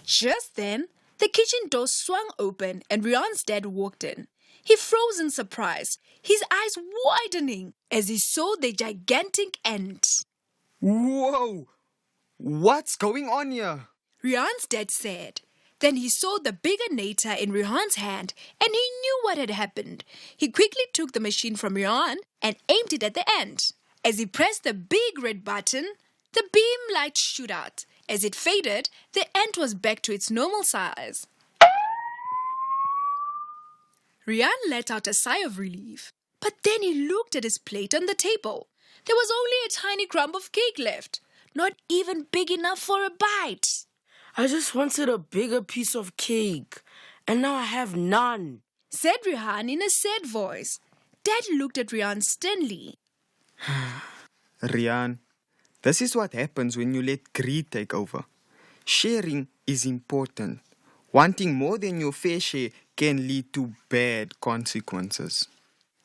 Just then, the kitchen door swung open and Rian's dad walked in. He froze in surprise, his eyes widening as he saw the gigantic ant. Whoa! What's going on here? Rian's dad said. Then he saw the Biganator in Rihan's hand and he knew what had happened. He quickly took the machine from Rihan and aimed it at the ant. As he pressed the big red button, the beam light shot out. As it faded, the ant was back to its normal size. Rian let out a sigh of relief. But then he looked at his plate on the table. There was only a tiny crumb of cake left, not even big enough for a bite. I just wanted a bigger piece of cake, and now I have none, said Rihan in a sad voice. Dad looked at Rihan sternly. Rian, this is what happens when you let greed take over. Sharing is important. Wanting more than your fair share can lead to bad consequences.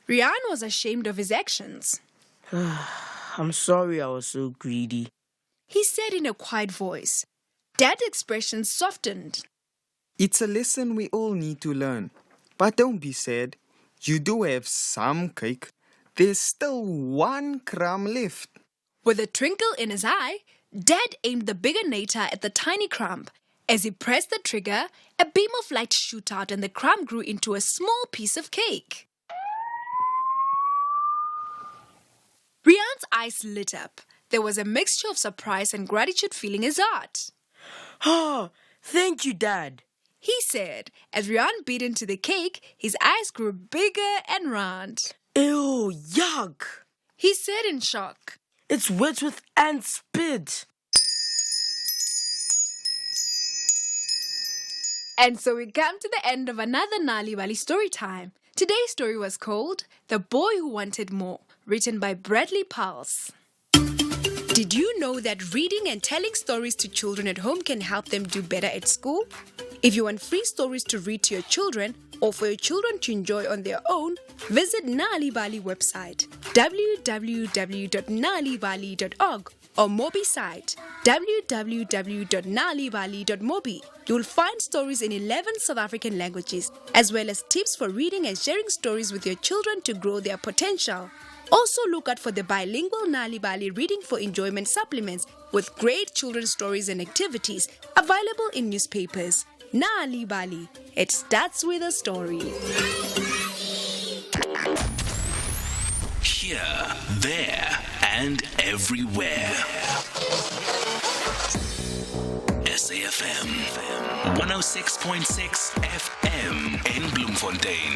Rihan was ashamed of his actions. I'm sorry I was so greedy, he said in a quiet voice. Dad's expression softened. It's a lesson we all need to learn. But don't be sad. You do have some cake. There's still one crumb left. With a twinkle in his eye, Dad aimed the bigger nator at the tiny crumb. As he pressed the trigger, a beam of light shot out and the crumb grew into a small piece of cake. Rian's eyes lit up. There was a mixture of surprise and gratitude filling his heart. Oh, thank you, Dad, he said. As Rian bit into the cake, his eyes grew bigger and round. Ew, yuck, he said in shock. It's wet with ant spit. And so we come to the end of another Nali Bali story time. Today's story was called The Boy Who Wanted More, written by Bradley Pulse. Did you know that reading and telling stories to children at home can help them do better at school? If you want free stories to read to your children or for your children to enjoy on their own, visit Nali Bali website www.nalibali.org or Mobi site www.nalibali.mobi. You'll find stories in 11 South African languages as well as tips for reading and sharing stories with your children to grow their potential. Also look out for the bilingual Nali Bali Reading for Enjoyment supplements with great children's stories and activities available in newspapers. Nali Bali. It starts with a story. Here, there, and everywhere. SAFM 106.6 FM in Bloemfontein.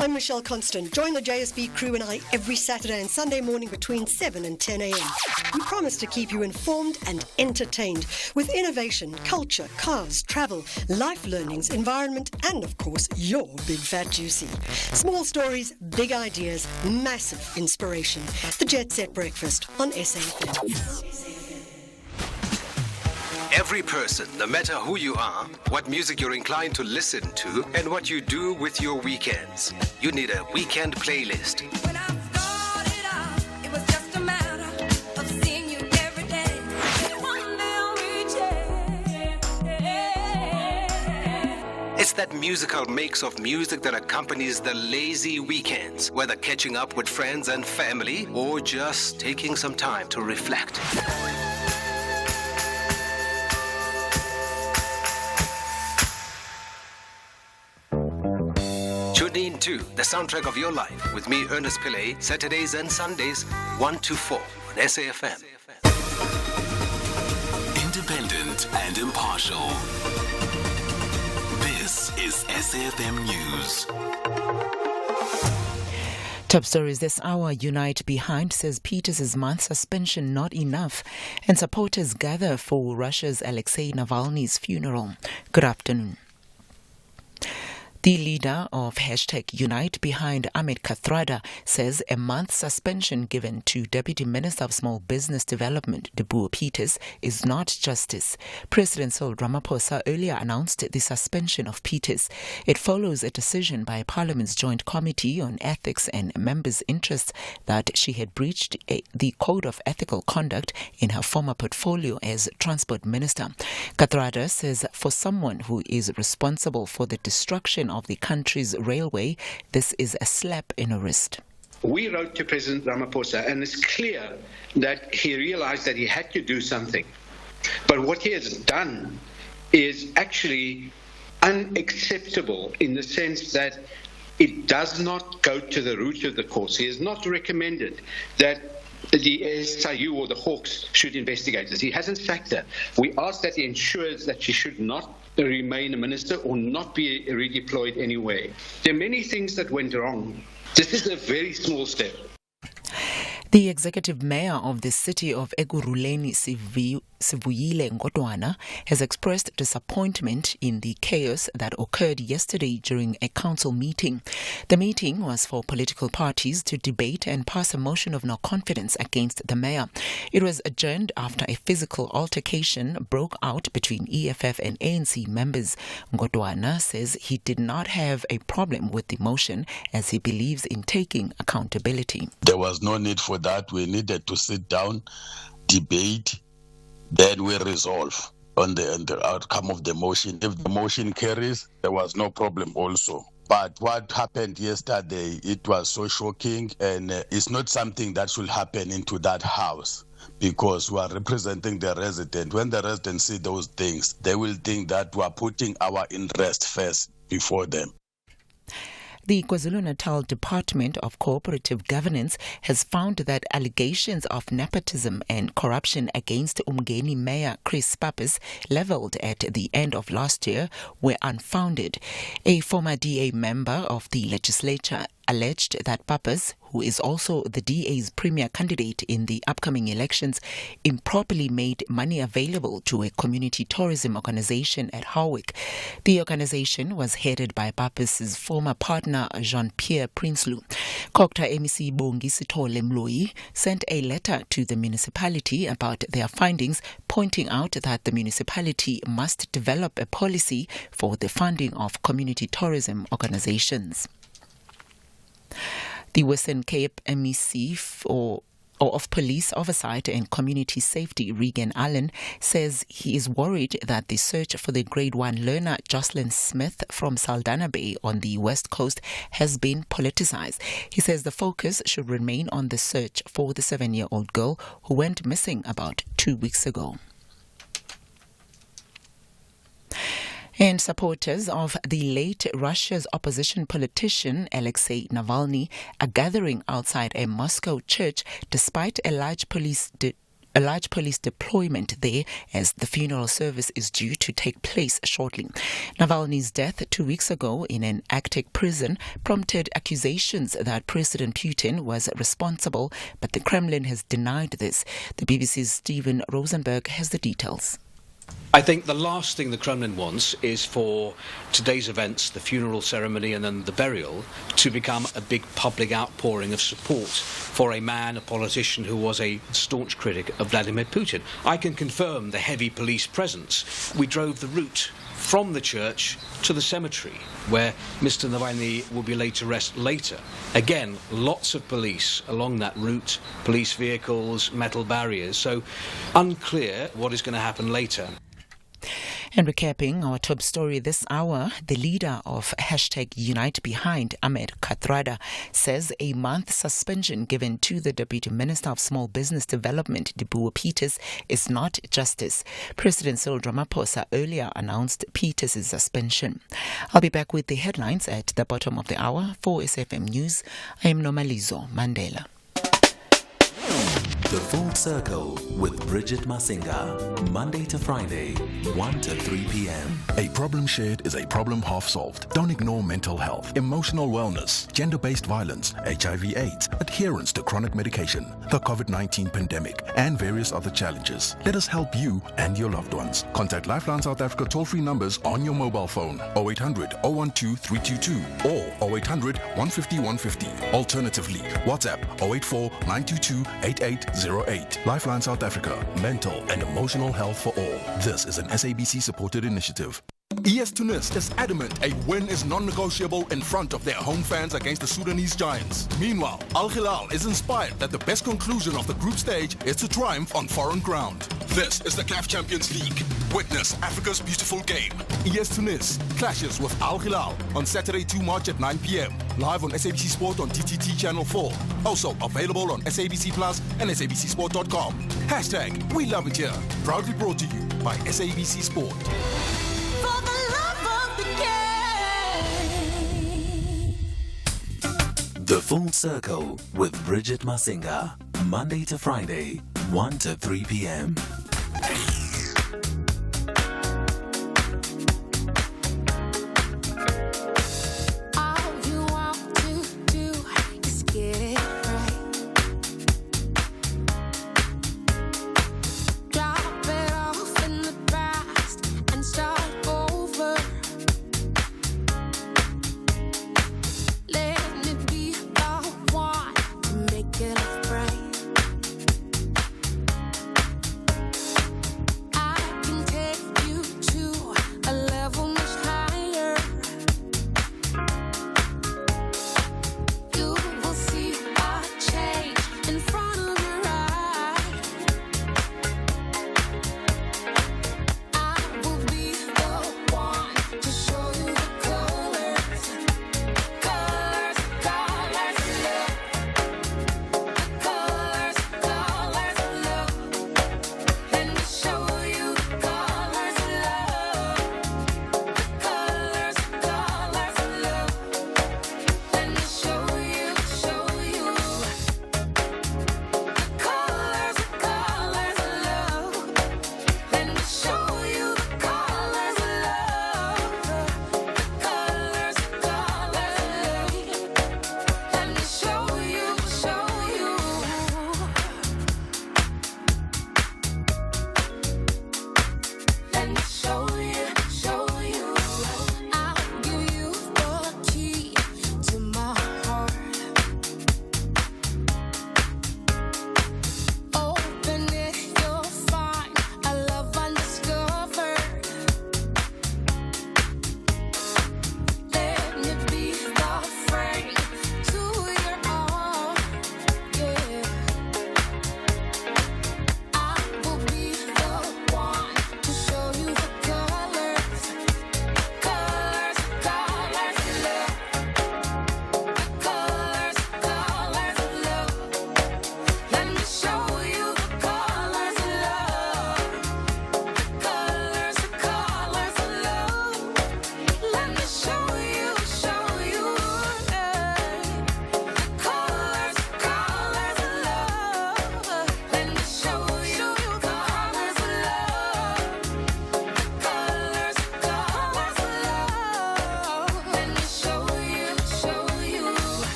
I'm Michelle Constant. Join the JSB crew and I every Saturday and Sunday morning between 7 and 10 a.m. We promise to keep you informed and entertained with innovation, culture, cars, travel, life learnings, environment, and of course, your big fat juicy. Small stories, big ideas, massive inspiration. The Jet Set Breakfast on SAFM. Every person, no matter who you are, what music you're inclined to listen to, and what you do with your weekends. You need a weekend playlist. It's that musical mix of music that accompanies the lazy weekends, whether catching up with friends and family or just taking some time to reflect. Tune in to The Soundtrack of Your Life with me, Ernest Pillay, Saturdays and Sundays, 1 to 4 on SAFM. Independent and impartial. This is SAFM News. Top stories this hour. Unite Behind says Peters' month suspension not enough, and supporters gather for Russia's Alexei Navalny's funeral. Good afternoon. The leader of #Unite Behind Ahmed Kathrada says a month suspension given to Deputy Minister of Small Business Development, Dipuo Peters, is not justice. President Cyril Ramaphosa earlier announced the suspension of Peters. It follows a decision by Parliament's Joint Committee on Ethics and Members' Interests that she had breached the Code of Ethical Conduct in her former portfolio as Transport Minister. Kathrada says for someone who is responsible for the destruction of the country's railway, this is a slap in the wrist. We wrote to President Ramaphosa, and it's clear that he realized that he had to do something. But what he has done is actually unacceptable in the sense that it does not go to the root of the cause. He has not recommended that the SIU or the Hawks should investigate this. He hasn't sacked her. We asked that he ensures that she should not remain a minister or not be redeployed anyway. There are many things that went wrong. This is a very small step. The executive mayor of the city of Ekurhuleni, Sivuyile Ngotwana, has expressed disappointment in the chaos that occurred yesterday during a council meeting. The meeting was for political parties to debate and pass a motion of no confidence against the mayor. It was adjourned after a physical altercation broke out between EFF and ANC members. Ngotwana says he did not have a problem with the motion as he believes in taking accountability. There was no need for that. We needed to sit down, debate, then we resolve on the outcome of the motion. If the motion carries, there was no problem also. But what happened yesterday, it was so shocking, and it's not something that should happen into that house, because we are representing the resident. When the residents see those things, they will think that we are putting our interest first before them. The KwaZulu-Natal Department of Cooperative Governance has found that allegations of nepotism and corruption against Umgeni Mayor Chris Pappas, levelled at the end of last year, were unfounded. A former DA member of the legislature alleged that Pappas, who is also the DA's premier candidate in the upcoming elections, improperly made money available to a community tourism organization at Howick. The organization was headed by Pappas's former partner Jean-Pierre Prinsloo. Dr. MEC Bongi Sithole Mloyi sent a letter to the municipality about their findings, pointing out that the municipality must develop a policy for the funding of community tourism organizations. The Western Cape MEC of Police Oversight and Community Safety, Regan Allen, says he is worried that the search for the Grade 1 learner Jocelyn Smith from Saldanha Bay on the West Coast has been politicized. He says the focus should remain on the search for the 7-year-old girl who went missing about 2 weeks ago. And supporters of the late Russia's opposition politician Alexei Navalny are gathering outside a Moscow church despite a large police deployment there, as the funeral service is due to take place shortly. Navalny's death 2 weeks ago in an Arctic prison prompted accusations that President Putin was responsible, but the Kremlin has denied this. The BBC's Stephen Rosenberg has the details. I think the last thing the Kremlin wants is for today's events, the funeral ceremony and then the burial, to become a big public outpouring of support for a man, a politician who was a staunch critic of Vladimir Putin. I can confirm the heavy police presence. We drove the route from the church to the cemetery, where Mr. Navalny will be laid to rest later. Again, lots of police along that route, police vehicles, metal barriers, so unclear what is going to happen later. And recapping our top story this hour, the leader of #Unite Behind, Ahmed Kathrada, says a month suspension given to the Deputy Minister of Small Business Development, Dipuo Peters, is not justice. President Cyril Ramaphosa earlier announced Peters' suspension. I'll be back with the headlines at the bottom of the hour. For SFM News, I am Nomalizo Mandela. The Full Circle with Bridget Masinga, Monday to Friday, 1 to 3 p.m. A problem shared is a problem half solved. Don't ignore mental health, emotional wellness, gender-based violence, HIV/AIDS, adherence to chronic medication, the COVID-19 pandemic, and various other challenges. Let us help you and your loved ones. Contact Lifeline South Africa toll-free numbers on your mobile phone, 0800 012 322 or 0800 150 150. Alternatively, WhatsApp 084 922 8808. Lifeline South Africa, mental and emotional health for all. This is an SABC-supported initiative. ES Tunis is adamant a win is non-negotiable in front of their home fans against the Sudanese Giants. Meanwhile, Al Hilal is inspired that the best conclusion of the group stage is to triumph on foreign ground. This is the CAF Champions League. Witness Africa's beautiful game. ES Tunis clashes with Al Hilal on Saturday 2 March at 9 p.m. Live on SABC Sport on TTT Channel 4. Also available on SABC Plus and SABCSport.com. #We love it here. Proudly brought to you by SABC Sport. The Full Circle with Bridget Masinga, Monday to Friday, 1 to 3 p.m.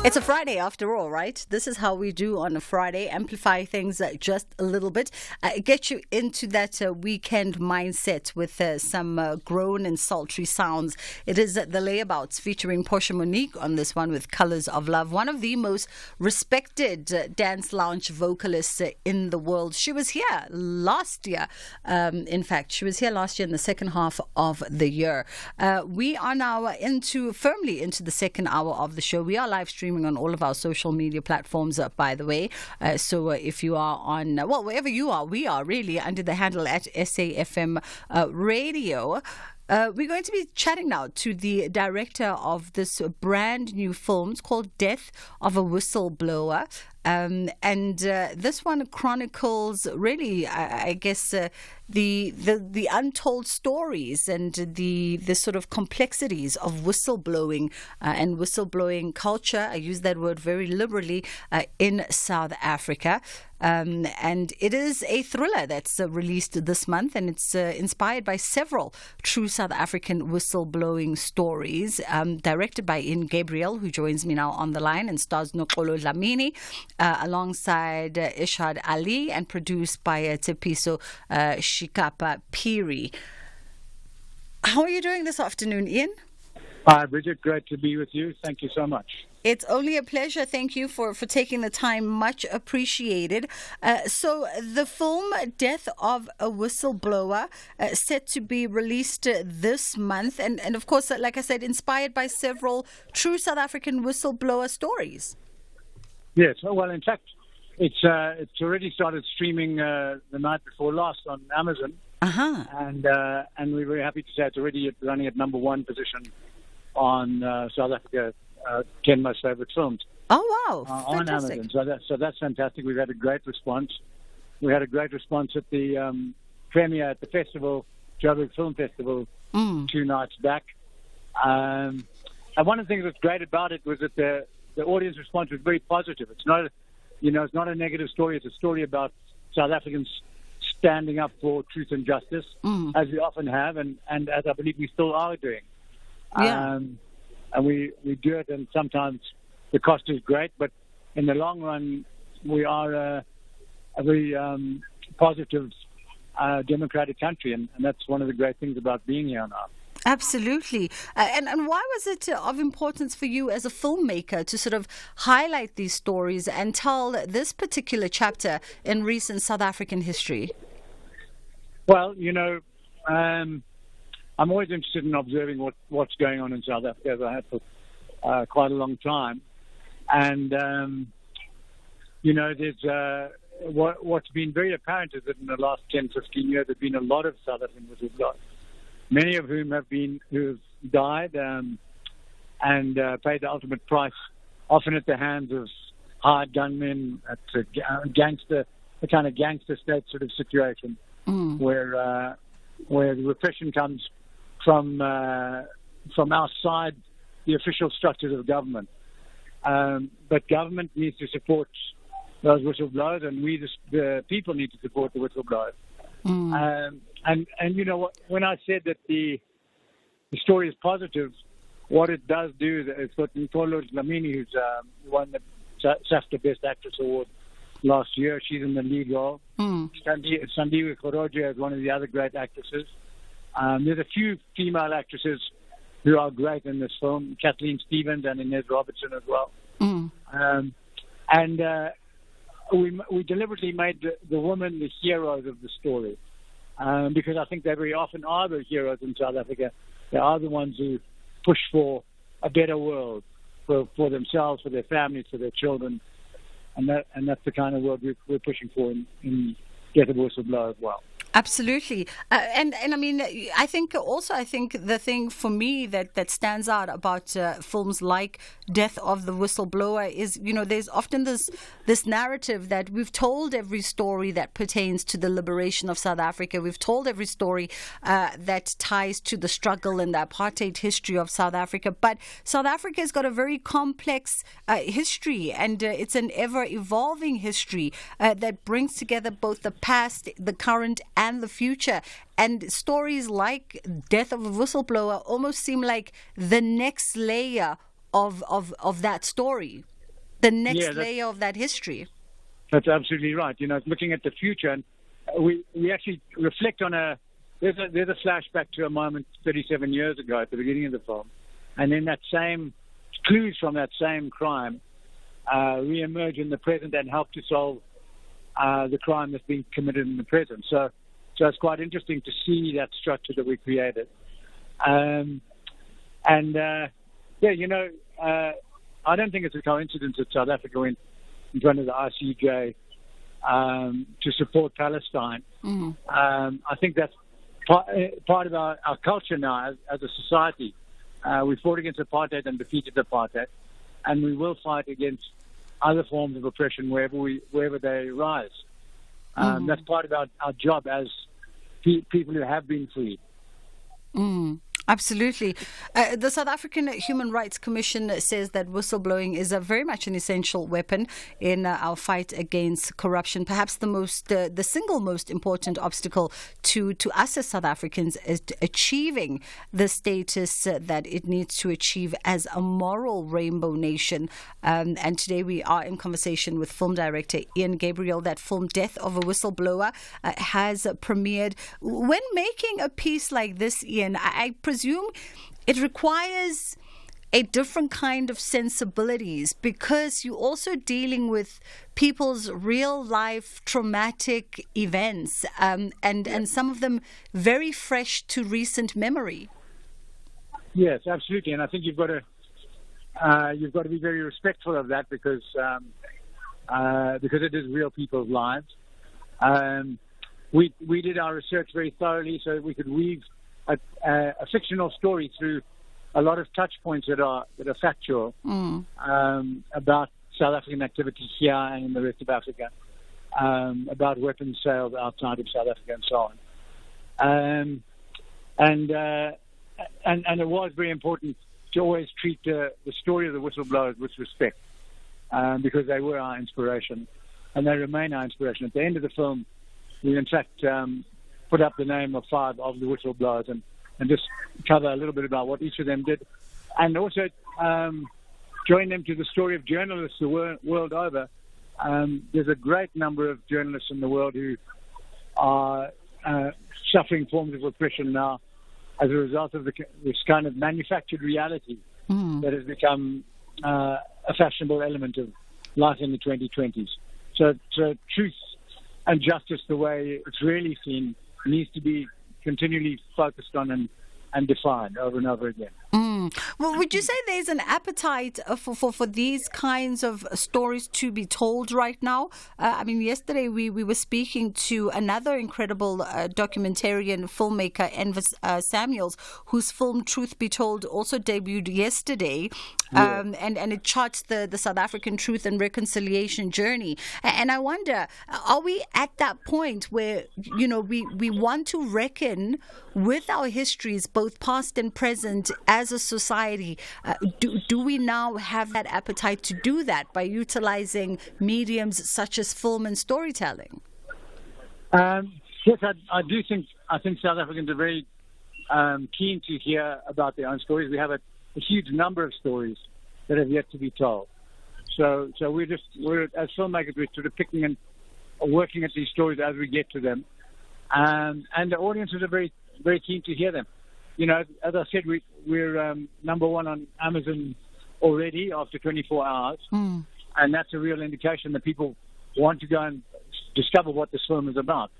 It's a Friday after all, right? This is how we do on a Friday. Amplify things just a little bit. Get you into that weekend mindset with some grown and sultry sounds. It is the Layabouts featuring Portia Monique on this one with Colors of Love. One of the most respected dance lounge vocalists in the world. She was here last year. In fact, she was here last year in the second half of the year. We are now firmly into the second hour of the show. We are live streaming on all of our social media platforms, by the way. So if you are on, wherever you are, we are really under the handle at SAFM Radio. We're going to be chatting now to the director of this brand new film. It's called Death of a Whistleblower. And this one chronicles really, I guess, the untold stories and the sort of complexities of whistleblowing and whistleblowing culture. I use that word very liberally in South Africa. And it is a thriller that's released this month, and it's inspired by several true South African whistleblowing stories. Directed by Ian Gabriel, who joins me now on the line, and stars Nokolo Dlamini, alongside Ishad Ali, and produced by Tepiso Shikapa Piri. How are you doing this afternoon, Ian? Hi, Bridget. Great to be with you. Thank you so much. It's only a pleasure. Thank you for taking the time. Much appreciated. So the film Death of a Whistleblower set to be released this month. And of course, like I said, inspired by several true South African whistleblower stories. Yes. Well, in fact, it's already started streaming the night before last on Amazon. Uh-huh. And we're very happy to say it's already running at number one position on South Africa 10 most favorite films. Oh, wow. On Amazon. So that's fantastic. We've had a great response. We had a great response at the premiere at the festival, Joburg Film Festival, 2 nights back. And one of the things that's great about it was that the audience response was very positive. It's not, it's not a negative story. It's a story about South Africans standing up for truth and justice, as we often have, and as I believe we still are doing. Yeah. And we do it, and sometimes the cost is great, but in the long run, we are a very positive, democratic country, and that's one of the great things about being here now. Absolutely. And why was it of importance for you as a filmmaker to sort of highlight these stories and tell this particular chapter in recent South African history? Well, I'm always interested in observing what's going on in South Africa, as I have for quite a long time. And, there's what's been very apparent is that in the last 10, 15 years, there have been a lot of South African whistleblowers, many of whom who've died and paid the ultimate price, often at the hands of hired gunmen, at a kind of gangster state sort of situation, where the repression comes from outside the official structures of government. But government needs to support those whistleblowers, and we, the people, need to support the whistleblowers. And when I said that the story is positive, what it does do is what Nkolo Dlamini, who's won the SAFTA Best Actress Award last year, she's in the lead role. Sandiwe Koroja is one of the other great actresses. There's a few female actresses who are great in this film, Kathleen Stevens and Inez Robertson as well. We deliberately made the women the heroes of the story, because I think they very often are the heroes in South Africa. They are the ones who push for a better world for themselves, for their families, for their children, and that's the kind of world we're pushing for in Death of a Whistleblower as well. Absolutely. And I mean, I think the thing for me that stands out about films like Death of the Whistleblower is, there's often this narrative that we've told every story that pertains to the liberation of South Africa. We've told every story that ties to the struggle and the apartheid history of South Africa. But South Africa has got a very complex history, and it's an ever-evolving history that brings together both the past, the current, and the future. And stories like Death of a Whistleblower almost seem like the next layer of that story. the next layer of that history. That's absolutely right. Looking at the future, and we actually reflect on there's a flashback to a moment 37 years ago at the beginning of the film, and then that same clues from that same crime re-emerge in the present and help to solve the crime that's being committed in the present. So it's quite interesting to see that structure that we created. I don't think it's a coincidence that South Africa went in front of the ICJ to support Palestine. I think that's part of our culture now as a society. We fought against apartheid and defeated apartheid, and we will fight against other forms of oppression wherever they rise. That's part of our job as people who have been freed. Absolutely. The South African Human Rights Commission says that whistleblowing is very much an essential weapon in our fight against corruption. Perhaps the single most important obstacle to us as South Africans is achieving the status that it needs to achieve as a moral rainbow nation. And today we are in conversation with film director Ian Gabriel. That film, Death of a Whistleblower, has premiered. When making a piece like this, Ian, I presume it requires a different kind of sensibilities because you're also dealing with people's real life traumatic events and some of them very fresh to recent memory. Yes, absolutely, and I think you've got to be very respectful of that because it is real people's lives. We did our research very thoroughly so that we could weave a fictional story through a lot of touch points that are factual about South African activities here and in the rest of Africa, about weapons sales outside of South Africa and so on. And it was very important to always treat the story of the whistleblowers with respect because they were our inspiration and they remain our inspiration. At the end of the film, we in fact put up the name of 5 of the whistleblowers and just cover a little bit about what each of them did, and also join them to the story of journalists the world over. There's a great number of journalists in the world who are suffering forms of oppression now as a result of this kind of manufactured reality that has become a fashionable element of life in the 2020s. So truth and justice, the way it's really seen, needs to be continually focused on and defined over and over again. Well, would you say there's an appetite for these kinds of stories to be told right now? I mean, yesterday we were speaking to another incredible documentarian filmmaker, Envis Samuels, whose film Truth Be Told also debuted yesterday. And it charts the South African truth and reconciliation journey. And I wonder, are we at that point where, we want to reckon with our histories, both past and present, as a society? Do we now have that appetite to do that by utilizing mediums such as film and storytelling? Yes, I think South Africans are very keen to hear about their own stories. We have a huge number of stories that have yet to be told. So we're as filmmakers, we're sort of picking and working at these stories as we get to them. And the audiences are very, very keen to hear them. As I said, we're number 1 on Amazon already after 24 hours. And that's a real indication that people want to go and discover what this film is about.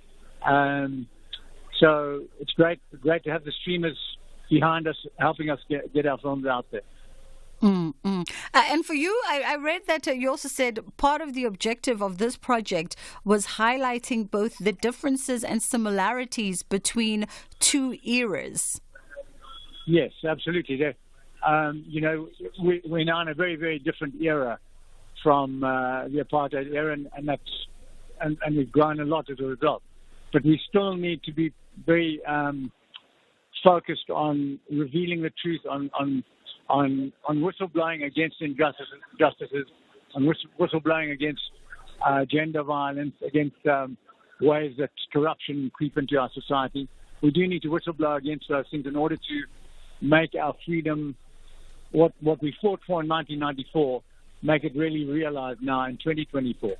So it's great to have the streamers behind us, helping us get our films out there. And for you, I read that you also said part of the objective of this project was highlighting both the differences and similarities between 2 eras. Yes, absolutely. We're now in a very, very different era from the apartheid era, and we've grown a lot as a result. But we still need to be very focused on revealing the truth on whistleblowing against injustices, on whistleblowing against gender violence, against ways that corruption creep into our society. We do need to whistleblow against those things in order to make our freedom, what we fought for in 1994, make it really realized now in 2024.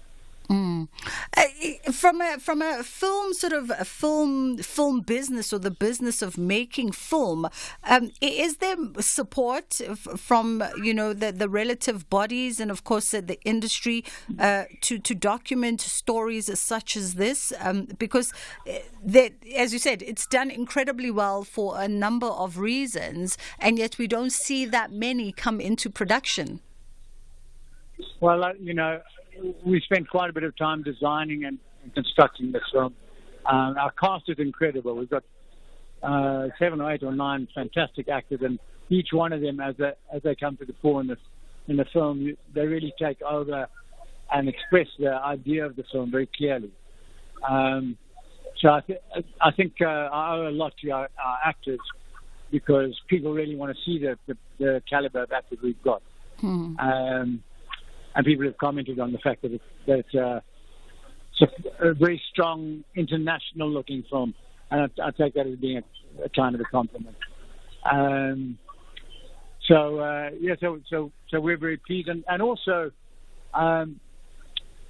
From a film sort of a film business or the business of making film, is there support from the relative bodies and of course the industry to document stories such as this? Because as you said, it's done incredibly well for a number of reasons, and yet we don't see that many come into production. Well, we spent quite a bit of time designing and constructing this film. Our cast is incredible. We've got 7 or 8 or 9 fantastic actors, and each one of them, as they come to the fore in the film, they really take over and express the idea of the film very clearly. So I think I owe a lot to our actors, because people really want to see the caliber of actors we've got. And people have commented on the fact that it's a very strong international-looking film, and I take that as being a kind of a compliment. So we're very pleased, and also,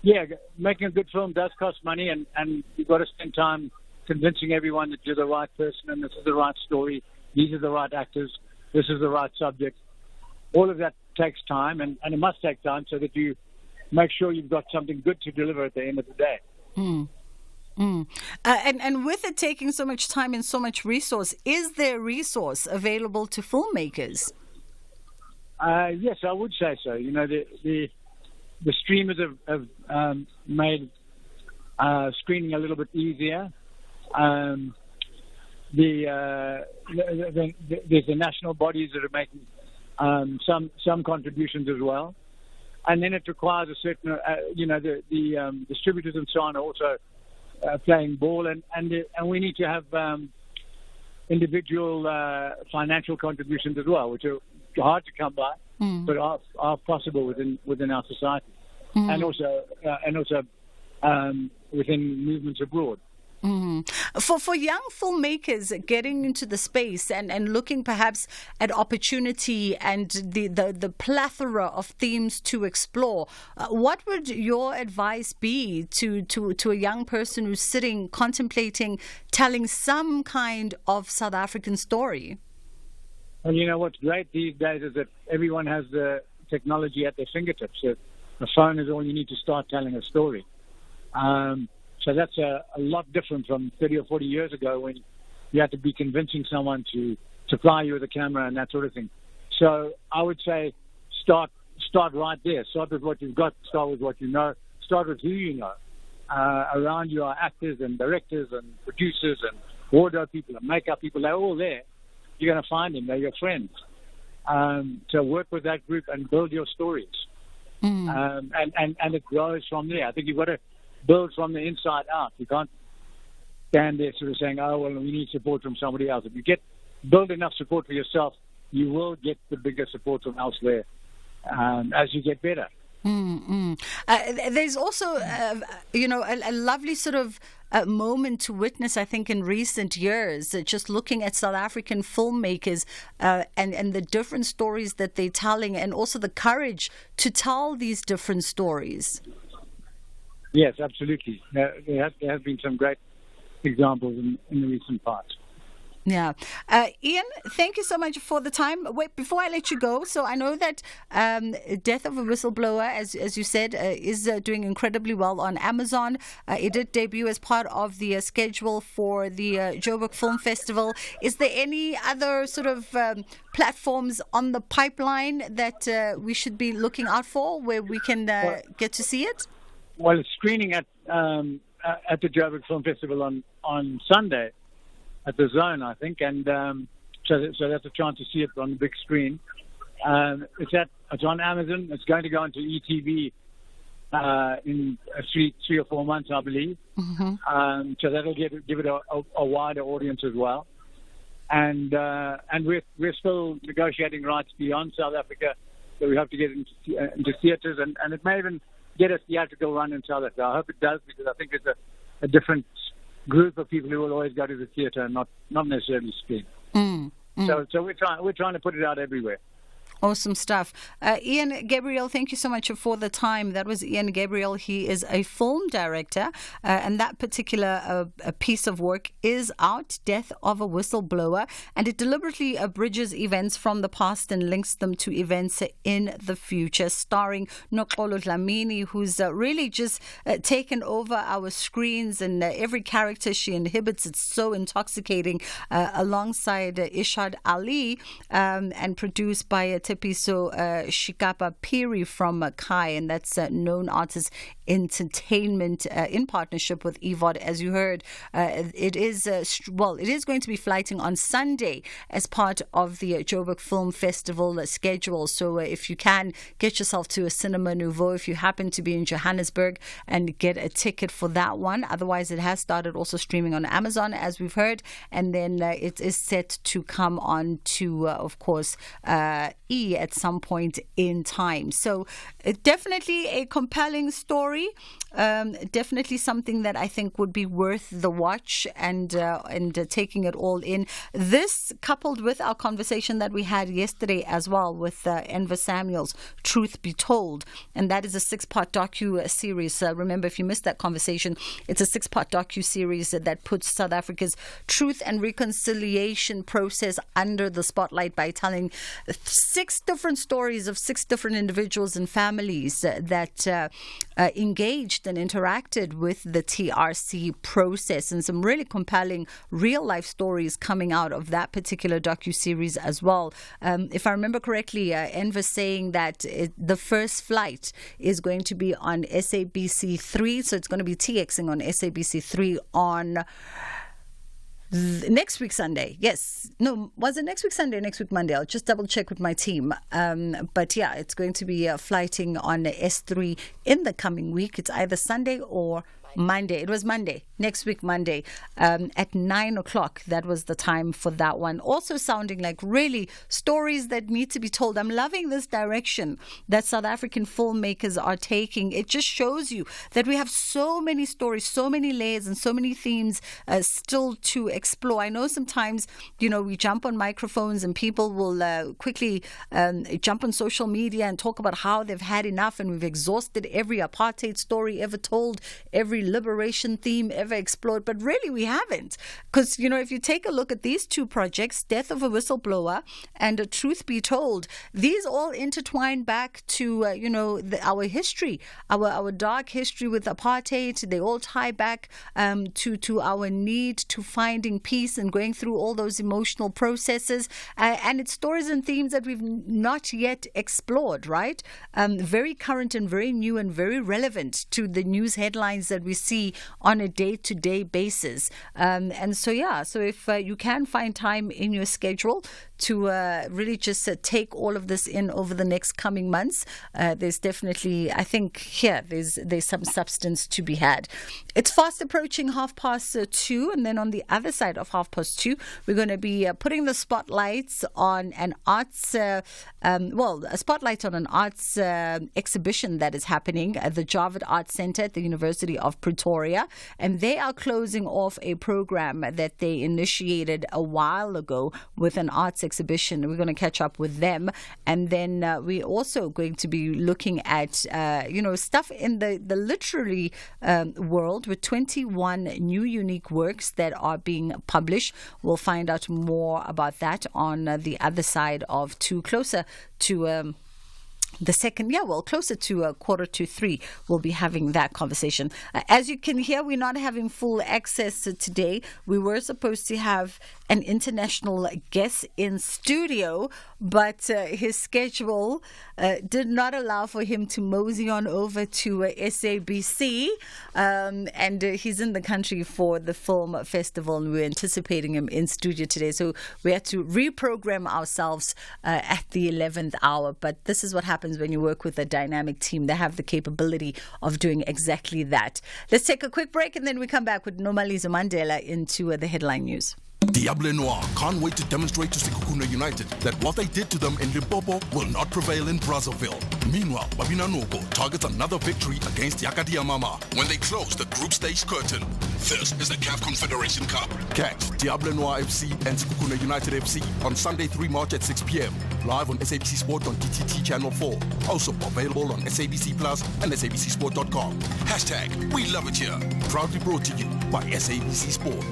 making a good film does cost money, and you've got to spend time convincing everyone that you're the right person and this is the right story, these are the right actors, this is the right subject. All of that takes time, and it must take time so that you make sure you've got something good to deliver at the end of the day. And with it taking so much time and so much resource, is there resource available to filmmakers? Yes, I would say so. The streamers have made screening a little bit easier. There's the national bodies that are making some contributions as well, and then it requires a certain, the distributors and so on are also playing ball, and we need to have individual financial contributions as well, which are hard to come by, but are possible within our society, and also within movements abroad. For young filmmakers getting into the space and looking perhaps at opportunity and the plethora of themes to explore, what would your advice be to a young person who's sitting contemplating telling some kind of South African story? Well, what's great these days is that everyone has the technology at their fingertips. So the phone is all you need to start telling a story. So that's a lot different from 30 or 40 years ago, when you had to be convincing someone to supply you with a camera and that sort of thing. So I would say start right there. Start with what you've got. Start with what you know. Start with who you know. Around you are actors and directors and producers and wardrobe people and makeup people. They're all there. You're going to find them. They're your friends. So work with that group and build your stories. And it grows from there. I think you've got to build from the inside out. You can't stand there sort of saying, oh, well, we need support from somebody else. If you build enough support for yourself, you will get the bigger support from elsewhere as you get better. There's also, a lovely sort of moment to witness, I think, in recent years, just looking at South African filmmakers and the different stories that they're telling, and also the courage to tell these different stories. Yes, absolutely. There have been some great examples in the recent past. Yeah. Ian, thank you so much for the time. Wait, before I let you go, so I know that Death of a Whistleblower, as you said, is doing incredibly well on Amazon. It did debut as part of the schedule for the Joburg Film Festival. Is there any other sort of platforms on the pipeline that we should be looking out for, where we can get to see it? Well, it's screening at the Joburg Film Festival on Sunday at the Zone, I think, and so that's a chance to see it on the big screen. It's on Amazon. It's going to go into ETV in 3 or 4 months, I believe. So that'll give it a wider audience as well. And we're still negotiating rights beyond South Africa, so we have to get into theatres, and it may even get a theatrical run in South Africa. I hope it does, because I think there's a different group of people who will always go to the theatre and not necessarily screen. So we're trying to put it out everywhere. Awesome stuff. Ian Gabriel, thank you so much for the time. That was Ian Gabriel. He is a film director, and that particular piece of work is out, Death of a Whistleblower, and it deliberately bridges events from the past and links them to events in the future, starring Nokolo Dlamini, who's really just taken over our screens, and every character she inhibits, it's so intoxicating, alongside Ishad Ali, and produced by Tepiso Shikapa Piri from Kai, and that's Known Artist Entertainment in partnership with EVOD. As you heard, it is going to be flighting on Sunday as part of the Joburg Film Festival schedule. So if you can, get yourself to a Cinema Nouveau if you happen to be in Johannesburg and get a ticket for that one. Otherwise, it has started also streaming on Amazon, as we've heard, and then it is set to come on to, of course, E at some point in time. So definitely a compelling story. Definitely something that I think would be worth the watch and taking it all in. This coupled with our conversation that we had yesterday as well with Enver Samuels, Truth Be Told, and that is a 6-part docu-series. Remember, if you missed that conversation, it's a 6-part docu-series that puts South Africa's truth and reconciliation process under the spotlight by telling 6 different stories of 6 different individuals and families that engaged and interacted with the TRC process, and some really compelling real-life stories coming out of that particular docu-series as well. If I remember correctly, Enver saying that the first flight is going to be on SABC3, so it's going to be TXing on SABC3 on next week Sunday. Yes. No, was it next week Sunday or next week Monday? I'll just double check with my team. But yeah, it's going to be flighting on S3 in the coming week. It's either Sunday or Monday. It was Monday, next week Monday, at 9 o'clock. That was the time for that one. Also sounding like really stories that need to be told. I'm loving this direction that South African filmmakers are taking. It just shows you that we have so many stories, so many layers, and so many themes still to explore. I know sometimes, we jump on microphones and people will quickly jump on social media and talk about how they've had enough and we've exhausted every apartheid story ever told, every liberation theme ever explored, but really we haven't. Because, if you take a look at these 2 projects, Death of a Whistleblower and Truth Be Told, these all intertwine back to, our history, our dark history with apartheid. They all tie back to our need to finding peace and going through all those emotional processes. And it's stories and themes that we've not yet explored, right? Very current and very new and very relevant to the news headlines that we see on a day-to-day basis. And so if you can find time in your schedule to really just take all of this in over the next coming months, there's definitely, I think, there's some substance to be had. It's fast approaching 2:30, and then on the other side of 2:30, we're going to be putting the spotlights on an arts, a spotlight on an arts exhibition that is happening at the Javed Arts Centre at the University of Pretoria, and they are closing off a program that they initiated a while ago with an arts exhibition. We're going to catch up with them, and then we're also going to be looking at stuff in the literary world with 21 new unique works that are being published. We'll find out more about that on the other side of 2, closer to the second, closer to 2:45, we'll be having that conversation. As you can hear, we're not having full access today. We were supposed to have an international guest in studio, but his schedule did not allow for him to mosey on over to SABC, and he's in the country for the film festival, and we're anticipating him in studio today. So we had to reprogram ourselves at the 11th hour, but this is what happens when you work with a dynamic team. They have the capability of doing exactly that. Let's take a quick break, and then we come back with Nomalizo Mandela into the headline news. Diable Noir can't wait to demonstrate to Sekhukhune United that what they did to them in Limpopo will not prevail in Brazzaville. Meanwhile, Babina Nogo targets another victory against Yakadiamama when they close the group stage curtain. This is the CAF Confederation Cup. Catch Diable Noir FC and Sekhukhune United FC on Sunday 3 March at 6 p.m. Live on SABC Sport on DTT Channel 4. Also available on SABC Plus and SABCSport.com. Hashtag We Love It Here. Proudly brought to you by SABC Sport.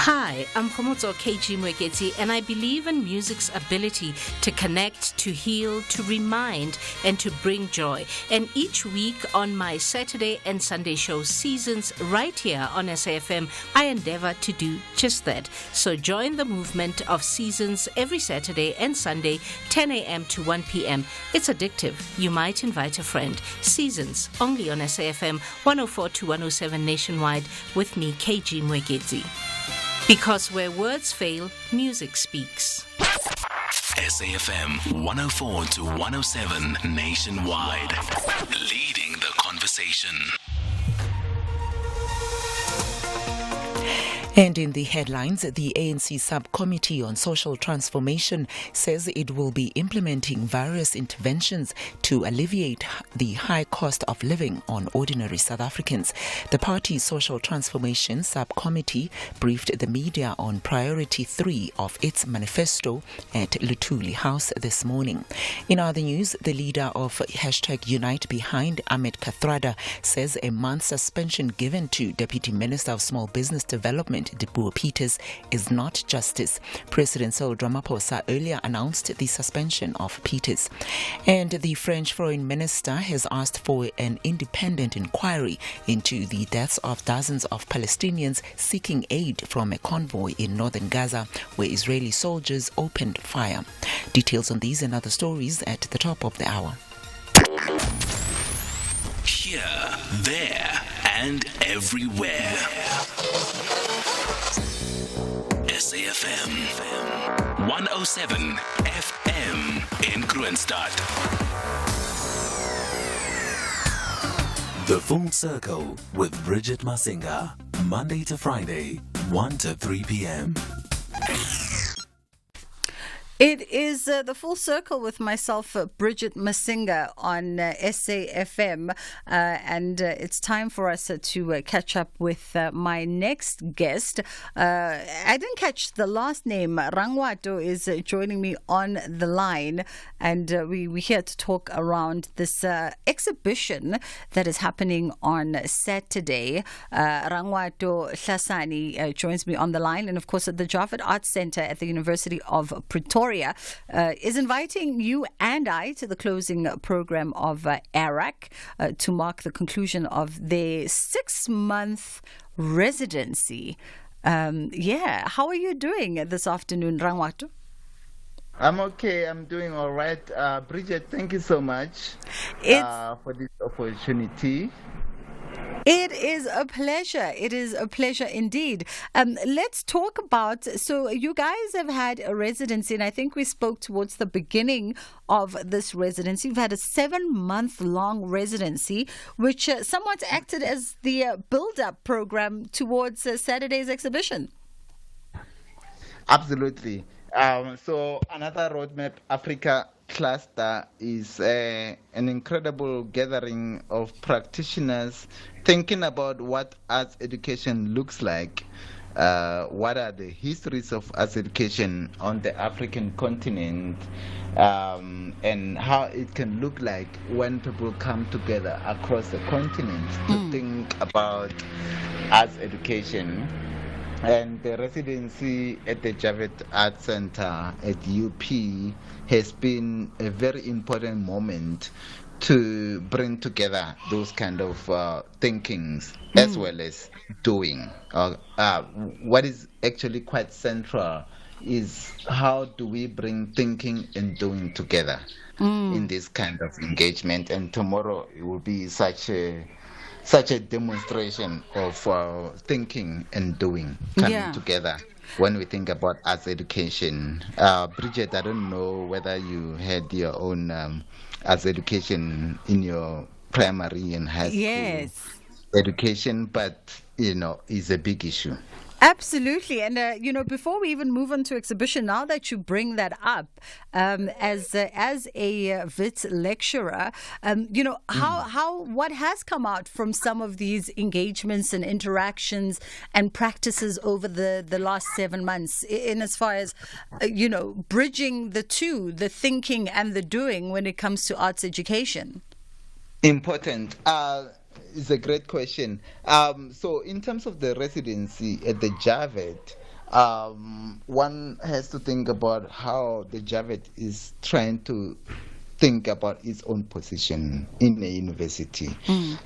Hi, I'm Khomotso KG Mweketi, and I believe in music's ability to connect, to heal, to remind, and to bring joy. And each week on my Saturday and Sunday show Seasons right here on SAFM, I endeavor to do just that. So join the movement of Seasons every Saturday and Sunday, 10 a.m. to 1 p.m. It's addictive. You might invite a friend. Seasons, only on SAFM 104 to 107 nationwide with me, KG Mweketi. Because where words fail, music speaks. SAFM 104 to 107 nationwide. Leading the conversation. And in the headlines, the ANC Subcommittee on Social Transformation says it will be implementing various interventions to alleviate the high cost of living on ordinary South Africans. The party's Social Transformation Subcommittee briefed the media on Priority 3 of its manifesto at Luthuli House this morning. In other news, the leader of #Unite Behind, Ahmed Kathrada, says a month's suspension given to Deputy Minister of Small Business Development Dipuo Peters is not justice. President Cyril Ramaphosa earlier announced the suspension of Peters. And the French Foreign Minister has asked for an independent inquiry into the deaths of dozens of Palestinians seeking aid from a convoy in northern Gaza, where Israeli soldiers opened fire. Details on these and other stories at the top of the hour. Here, there, and everywhere. SAFM 107 FM in Kroonstad. The Full Circle with Bridget Masinga. Monday to Friday, 1 to 3 p.m. It is the Full Circle with myself, Bridget Masinga, on SAFM, and it's time for us to catch up with my next guest. I didn't catch the last name. Rangwato is joining me on the line, and we're here to talk around this exhibition that is happening on Saturday. Rangwato Hlasani joins me on the line, and of course at the Javed Arts Centre at the University of Pretoria. Is inviting you and I to the closing program of ARAC to mark the conclusion of their 6-month residency. How are you doing this afternoon, Rangwato? I'm okay. I'm doing all right. Bridget, thank you so much for this opportunity. It is a pleasure. It is a pleasure indeed. Let's talk about, so you guys have had a residency, and I think we spoke towards the beginning of this residency. You've had a 7-month-long residency, which somewhat acted as the build-up program towards Saturday's exhibition. Absolutely. So another Roadmap Africa cluster is an incredible gathering of practitioners thinking about what arts education looks like, what are the histories of arts education on the African continent, and how it can look like when people come together across the continent to think about arts education. And the residency at the Javed Arts Centre at UP has been a very important moment to bring together those kind of thinkings as well as doing. What is actually quite central is how do we bring thinking and doing together in this kind of engagement. And tomorrow it will be such a demonstration of thinking and doing coming together when we think about arts education. Bridget, I don't know whether you had your own arts education in your primary and high school education, but is a big issue. Absolutely. And, before we even move on to exhibition, now that you bring that up, as a Wits lecturer, what has come out from some of these engagements and interactions and practices over the last 7 months in as far as, bridging the two, the thinking and the doing when it comes to arts education? Important. It's a great question. So in terms of the residency at the JAVET, one has to think about how the JAVET is trying to think about its own position in a university.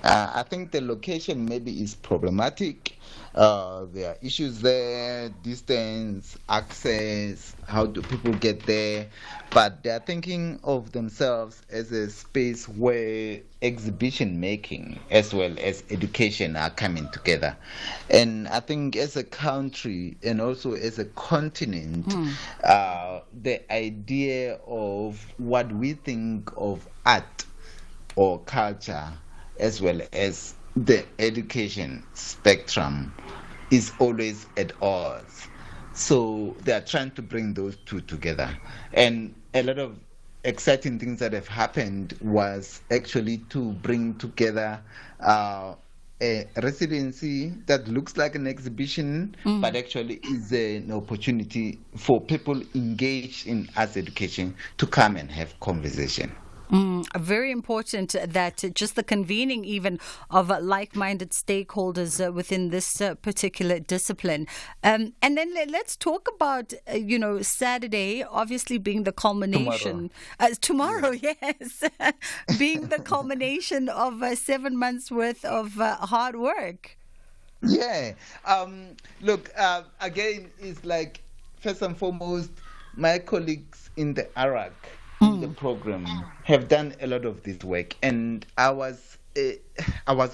I think the location maybe is problematic. There are issues there, distance, access, how do people get there? But they're thinking of themselves as a space where exhibition making as well as education are coming together. And I think as a country and also as a continent, the idea of what we think of art or culture as well as the education spectrum is always at odds. So they are trying to bring those two together. And a lot of exciting things that have happened was actually to bring together a residency that looks like an exhibition, but actually is an opportunity for people engaged in arts education to come and have conversation. Very important that just the convening even of like-minded stakeholders within this particular discipline. And then let's talk about, Saturday obviously being the culmination. Tomorrow, yes. Being the culmination of 7 months worth of hard work. Yeah. Look, again, it's like, first and foremost, my colleagues in the ARAC, the program, have done a lot of this work, and I was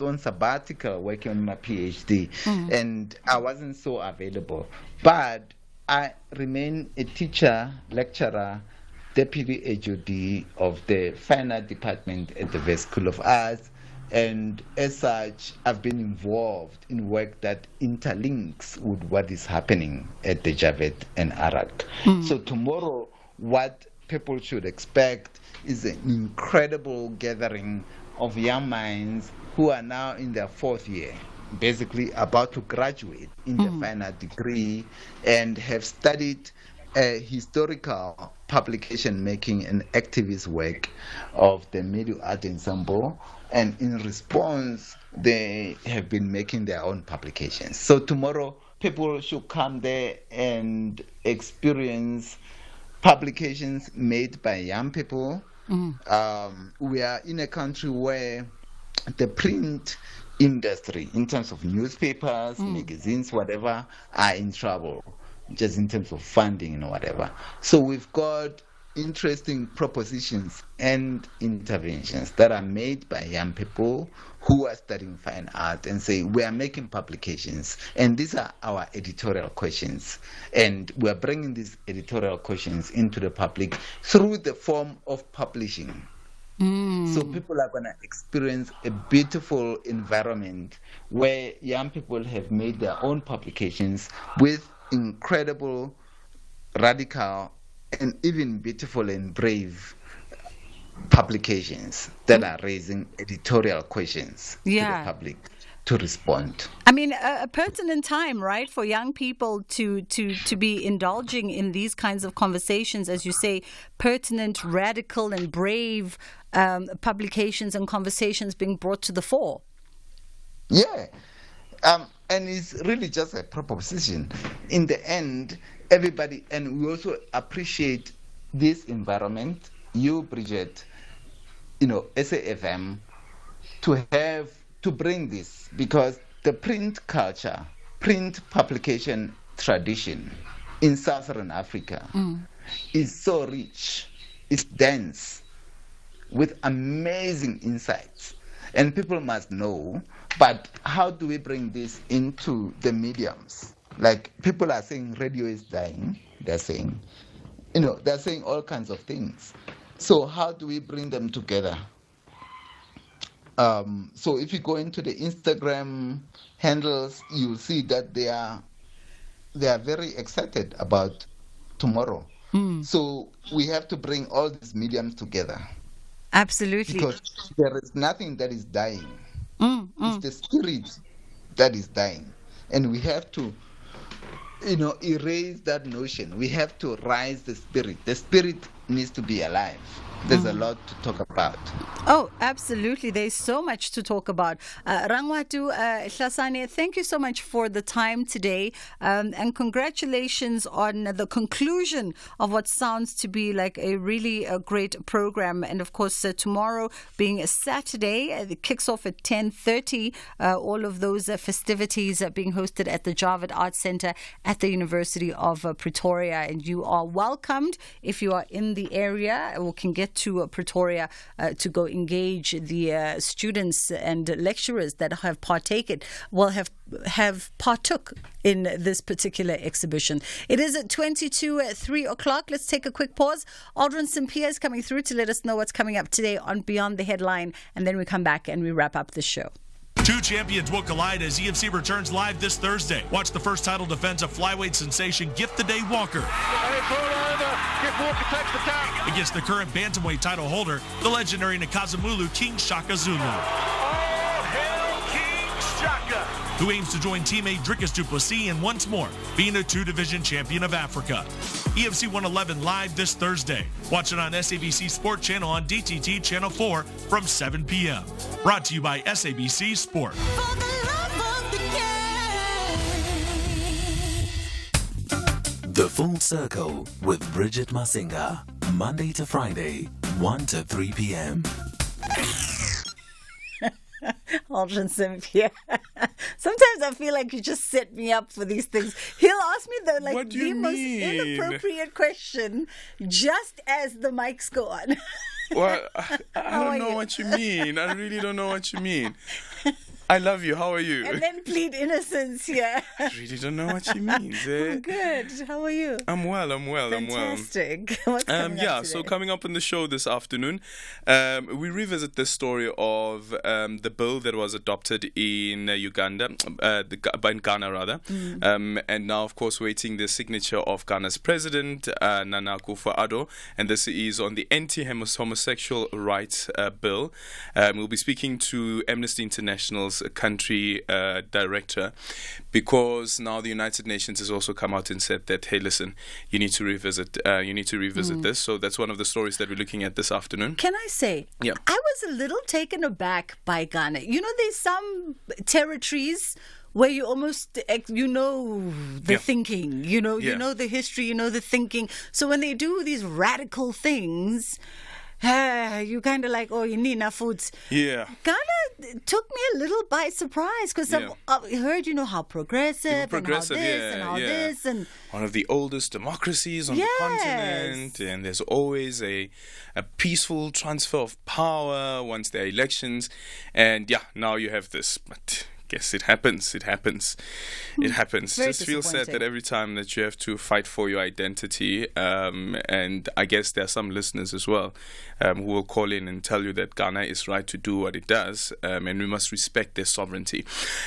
on sabbatical working on my PhD, and I wasn't so available, but I remain a teacher, lecturer, deputy HOD of the Fine Art Department at the West School of Arts, and as such, I've been involved in work that interlinks with what is happening at the JAVET and ARAC. So tomorrow, what people should expect is an incredible gathering of young minds who are now in their 4th year, basically about to graduate in the fine art degree, and have studied historical publication making and activist work of the Media Art Ensemble, and in response they have been making their own publications. So tomorrow people should come there and experience publications made by young people. We are in a country where the print industry, in terms of newspapers, magazines, whatever, are in trouble, just in terms of funding and whatever. So we've got interesting propositions and interventions that are made by young people who are studying fine art and say, we are making publications, and these are our editorial questions, and we are bringing these editorial questions into the public through the form of publishing. So people are going to experience a beautiful environment where young people have made their own publications with incredible, radical, and even beautiful and brave publications that are raising editorial questions to the public to respond. I mean, a pertinent time, right, for young people to be indulging in these kinds of conversations, as you say, pertinent, radical, and brave publications and conversations being brought to the fore. Yeah. And it's really just a proposition. In the end, everybody, and we also appreciate this environment, you, Bridget, SAFM, to bring this, because the print culture, print publication tradition in Southern Africa is so rich, it's dense, with amazing insights. And people must know, but how do we bring this into the mediums? Like, people are saying radio is dying, they're saying all kinds of things. So how do we bring them together? So if you go into the Instagram handles, you'll see that they are very excited about tomorrow. So we have to bring all these mediums together. Absolutely. Because there is nothing that is dying. It's the spirit that is dying. And we have to, erase that notion. We have to rise the spirit. The spirit needs to be alive. There's a lot to talk about. Oh, absolutely. There's so much to talk about. Rangwatu Hlasane, thank you so much for the time today. And congratulations on the conclusion of what sounds to be like a really great program. And of course, tomorrow being a Saturday, it kicks off at 10:30. All of those festivities are being hosted at the Javed Arts Centre at the University of Pretoria. And you are welcomed if you are in the area or can get to Pretoria to go engage the students and lecturers that have partook in this particular exhibition. It is at 22 at 3 o'clock. Let's take a quick pause. Aldrin Sampier is coming through to let us know what's coming up today on Beyond the Headline, and then we come back and we wrap up the show. Two champions will collide as EFC returns live this Thursday. Watch the first title defense of flyweight sensation Gift the Day Walker against the current bantamweight title holder, the legendary Nkazimulu King Shaka Zulu. All hail King Shaka! Who aims to join teammate Dricus du Plessis and once more being a two-division champion of Africa. EFC 111 live this Thursday. Watch it on SABC Sport Channel on DTT Channel 4 from 7 p.m. Brought to you by SABC Sport. The Full Circle with Bridget Masinga. Monday to Friday, 1 to 3 p.m. Aldrin Sampier. Sometimes I feel like you just set me up for these things. He'll ask me the most inappropriate question just as the mics go on. Well, I don't know what you mean. I really don't know what you mean. I love you. How are you? And then plead innocence here. I really don't know what she means. I'm good. How are you? I'm well. Fantastic. What's coming up today? So coming up on the show this afternoon, we revisit the story of the bill that was adopted in Uganda, in Ghana rather, and now of course waiting the signature of Ghana's president, Nana Akufo-Addo, and this is on the anti-homosexual rights bill. We'll be speaking to Amnesty International's country director, because now the United Nations has also come out and said that, hey, listen, you need to revisit this. So that's one of the stories that we're looking at this afternoon. Can I say, yeah, I was a little taken aback by Ghana. You know, there's some territories where you almost, the thinking, you know the history, you know the thinking. So when they do these radical things, you kind of like, you need enough foods. Yeah. Ghana took me a little by surprise because I've heard, how progressive and how this and how this. And one of the oldest democracies on the continent. And there's always a peaceful transfer of power once there are elections. And now you have this. But guess it happens. It happens. Just feel sad that every time that you have to fight for your identity, and I guess there are some listeners as well who will call in and tell you that Ghana is right to do what it does, and we must respect their sovereignty.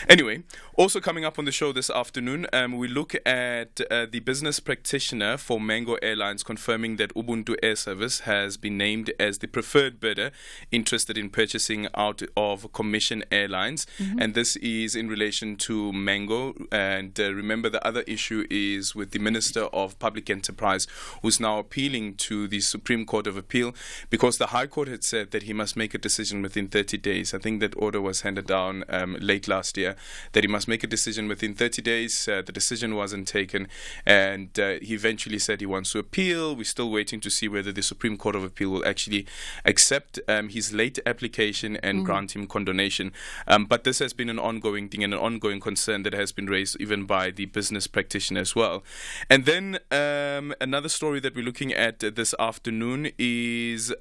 Anyway, also coming up on the show this afternoon, we look at the business practitioner for Mango Airlines confirming that Ubuntu Air Service has been named as the preferred bidder interested in purchasing out of Commission Airlines, and this is in relation to Mango. And remember, the other issue is with the Minister of Public Enterprise, who's now appealing to the Supreme Court of Appeal because the High Court had said that he must make a decision within 30 days. I think that order was handed down late last year, that he must make a decision within 30 days. The decision wasn't taken, and he eventually said he wants to appeal. We're still waiting to see whether the Supreme Court of Appeal will actually accept his late application and grant him condonation. But this has been an ongoing thing and an ongoing concern that has been raised even by the business practitioner as well. And then another story that we're looking at this afternoon is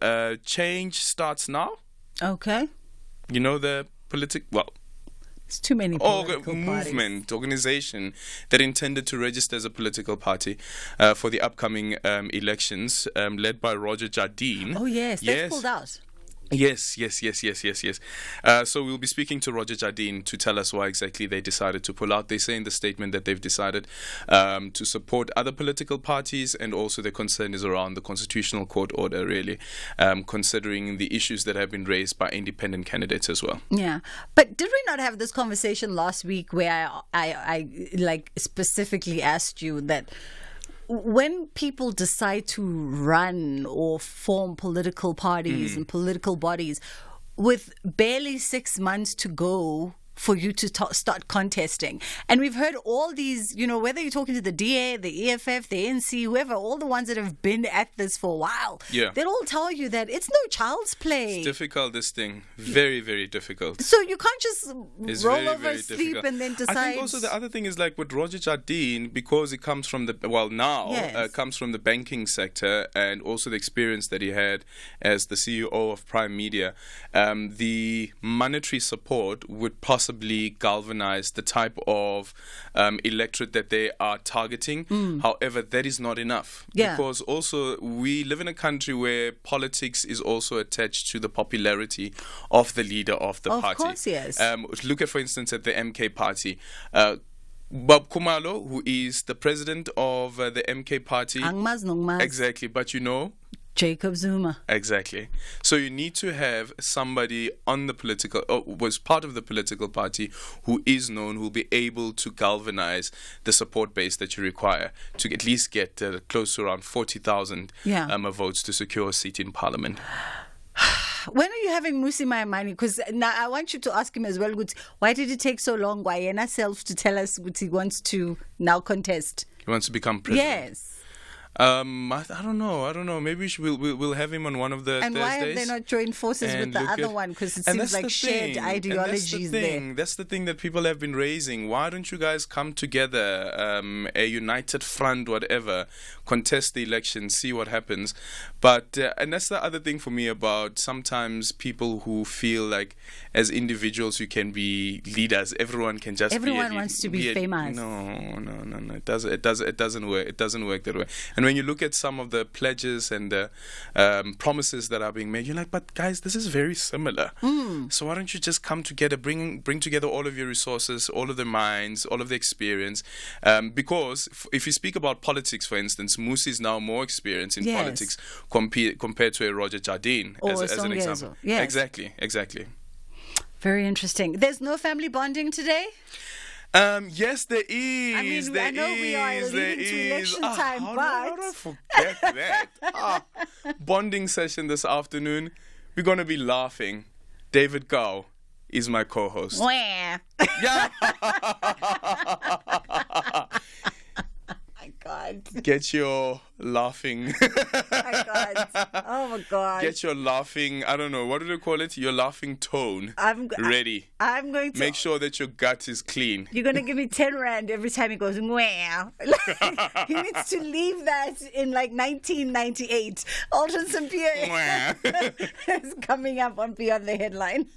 change starts now. Okay. You know, the it's too many political movement, organization that intended to register as a political party for the upcoming elections, led by Roger Jardine. Oh, yes. They've pulled out. Yes. So we'll be speaking to Roger Jardine to tell us why exactly they decided to pull out. They say in the statement that they've decided to support other political parties, and also the concern is around the Constitutional Court order, really, considering the issues that have been raised by independent candidates as well. Yeah. But did we not have this conversation last week where I like specifically asked you that when people decide to run or form political parties and political bodies with barely 6 months to go for you to start contesting. And we've heard all these, whether you're talking to the DA, the EFF, the ANC, whoever, all the ones that have been at this for a while, they'll all tell you that it's no child's play. It's difficult, this thing. Very, very difficult. So you can't just roll over, sleep, difficult. And then decide. I think also the other thing is like with Roger Jardine, because it comes from comes from the banking sector, and also the experience that he had as the CEO of Prime Media, the monetary support would possibly galvanize the type of electorate that they are targeting. However, that is not enough, because also we live in a country where politics is also attached to the popularity of the leader of the party. Of course, yes. Look at, for instance, at the MK party. Bob Khumalo, who is the president of the MK party. Exactly, but Jacob Zuma. Exactly. So you need to have somebody on the political, or was part of the political party, who is known, who will be able to galvanize the support base that you require to at least get close to around 40,000 votes to secure a seat in parliament. When are you having Musi Maimani? Because now I want you to ask him as well, why did it take so long? Why himself to tell us what he wants to now contest? He wants to become president. Yes. I don't know. Maybe we'll have him on one of the and Thursdays. Why have they not joined forces with the other one? Because it seems like shared ideologies there. That's the thing that people have been raising. Why don't you guys come together, a united front, whatever, contest the election, see what happens? But and that's the other thing for me about sometimes people who feel like as individuals you can be leaders. Everyone can just everyone wants to be famous. No. It doesn't work. It doesn't work that way. And when you look at some of the pledges and the promises that are being made, you're like, but guys, this is very similar. So why don't you just come together, bring together all of your resources, all of the minds, all of the experience? Because if you speak about politics, for instance, Musi is now more experienced in politics compared to a Roger Jardine, as an example. Yes. Exactly. Very interesting. There's no family bonding today? Yes, there is. I mean, I know we are leading to election time, but how do I forget that? Bonding session this afternoon. We're going to be laughing. David Gao is my co-host. Yeah. My God. Get your laughing. Oh my God. Get your laughing, I don't know, what do they call it? Your laughing tone ready. I'm going to make sure that your gut is clean. You're going to give me 10 rand every time he goes, wow. He needs to leave that in like 1998. Alton Sampier is coming up on Beyond the Headline.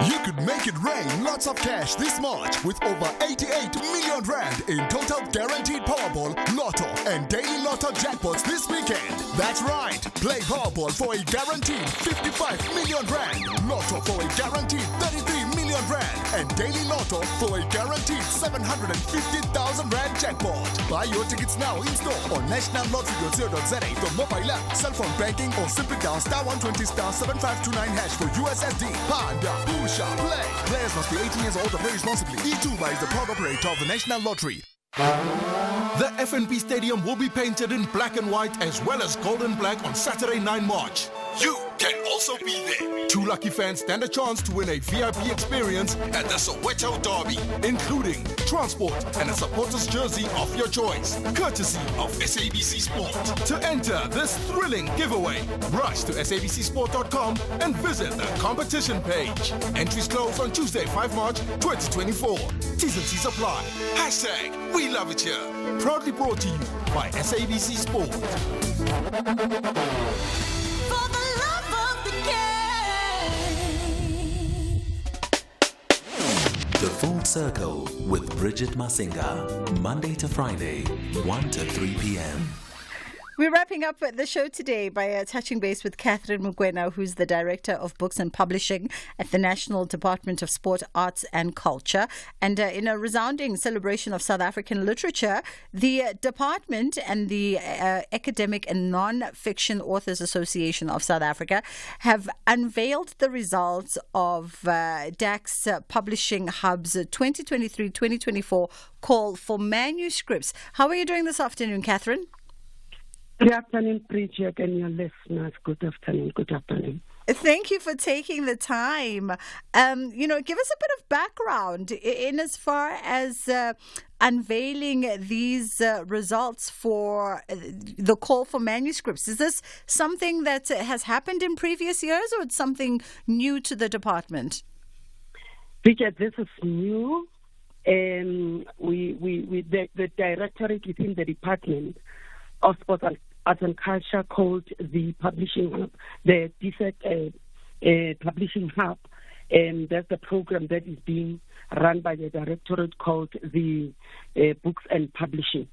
You could make it rain lots of cash this March with over 88 million rand in total guaranteed Powerball, Lotto and Daily Lotto jackpots this weekend. That's right. Play Powerball for a guaranteed 55 million rand, Lotto for a guaranteed 33 million rand, and Daily Lotto for a guaranteed 750,000 rand jackpot. Buy your tickets now in store on nationallottery.co.za from mobile app, cell phone banking, or simply dial *120 *7529# for USSD. Panda, Pusha, play. Players must be 18 years old or play responsibly. E2 is the proud operator of the National Lottery. The FNB Stadium will be painted in black and white as well as gold and black on Saturday, 9 March. You can also be there. 2 lucky fans stand a chance to win a VIP experience at the Soweto Derby, including transport and a supporter's jersey of your choice, courtesy of SABC Sport. To enter this thrilling giveaway, rush to sabcsport.com and visit the competition page. Entries close on Tuesday, 5 March 2024. T's and C's apply. # We love it here. Proudly brought to you by SABC Sport. The Full Circle with Bridget Masinga, Monday to Friday, 1 to 3 p.m. We're wrapping up the show today by touching base with Catherine Mokoena, who's the Director of Books and Publishing at the National Department of Sport, Arts and Culture. And in a resounding celebration of South African literature, the department and the Academic and Non-Fiction Authors Association of South Africa have unveiled the results of DAX Publishing Hub's 2023-2024 call for manuscripts. How are you doing this afternoon, Catherine? Good afternoon, Bridget, and your listeners. Good afternoon. Good afternoon. Thank you for taking the time. Give us a bit of background in as far as unveiling these results for the call for manuscripts. Is this something that has happened in previous years, or it's something new to the department? Bridget, this is new. The directorate within the Department of Sport, Arts and Culture called the Publishing Hub, the DSEC Publishing Hub. That's the program that is being run by the directorate called the Books and Publishing.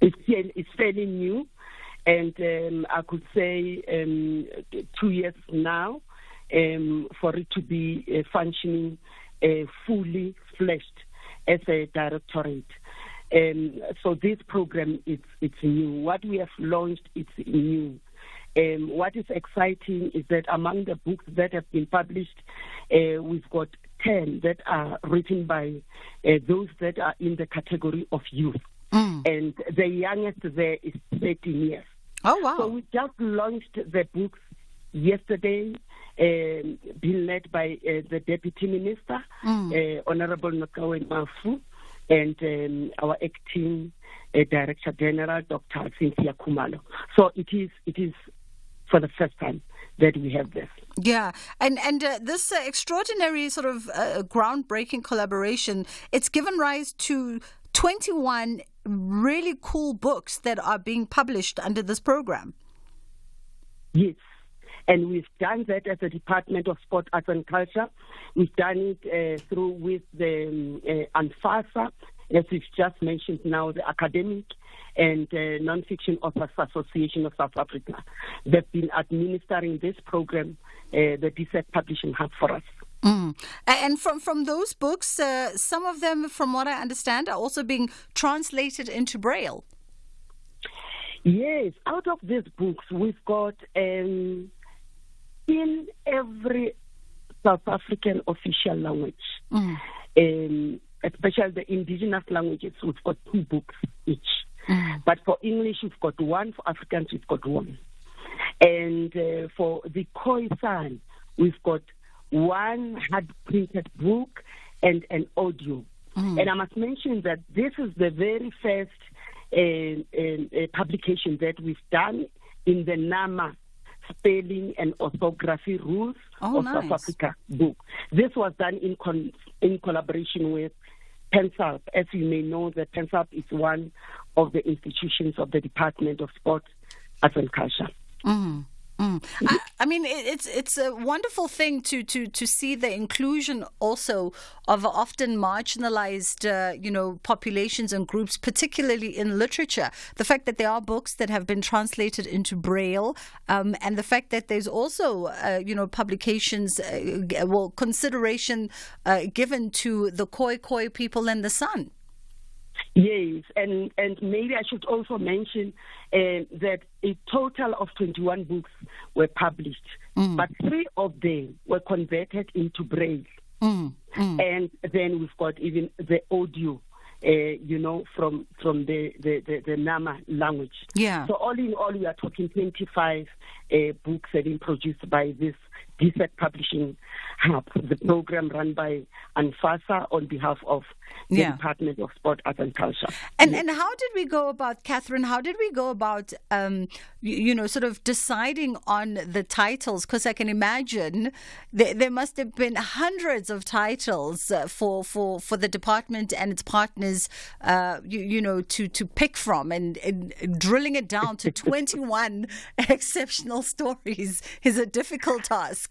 It's fairly new, and I could say 2 years now for it to be functioning fully fledged as a directorate. So this program, it's new. What we have launched, it's new. What is exciting is that among the books that have been published, we've got 10 that are written by those that are in the category of youth. And the youngest there is 13 years. Oh, wow. So we just launched the books yesterday, being led by the Deputy Minister, Honorable Nokawe Mafu, and our acting Director General, Dr. Cynthia Khumalo. So it is for the first time that we have this. Yeah, and this extraordinary sort of groundbreaking collaboration, it's given rise to 21 really cool books that are being published under this program. Yes. And we've done that as a Department of Sport, Arts and Culture. We've done it through with the ANFASA, as we've just mentioned now, the Academic and Non-Fiction Authors Association of South Africa. They've been administering this program, the DSEC Publishing Hub, for us. And from those books, some of them, from what I understand, are also being translated into Braille. Yes, out of these books, we've got... in every South African official language, especially the indigenous languages, we've got 2 books each. But for English, we've got 1. For Afrikaans, we've got 1. And for the Khoisan, we've got 1 hard-printed book and an audio. And I must mention that this is the very first publication that we've done in the NAMA Spelling and Orthography Rules of South Africa book. This was done in collaboration with PENSALP. As you may know, the PENSALP is one of the institutions of the Department of Sport, Arts and Culture. I mean, it's a wonderful thing to see the inclusion also of often marginalized, populations and groups, particularly in literature. The fact that there are books that have been translated into Braille, and the fact that there's also, publications, consideration given to the Khoi people and the San. Yes, and maybe I should also mention that a total of 21 books were published, but 3 of them were converted into Braille. And then we've got even the audio, from the Nama language. Yeah. So all in all, we are talking 25 books that have been produced by this DSEC Publishing Hub, the program run by ANFASA on behalf of the Department of Sport, Arts and Culture. And how did we go about, Catherine, sort of deciding on the titles? Because I can imagine there must have been hundreds of titles for the department and its partners, to pick from, and drilling it down to 21 exceptional stories is a difficult task.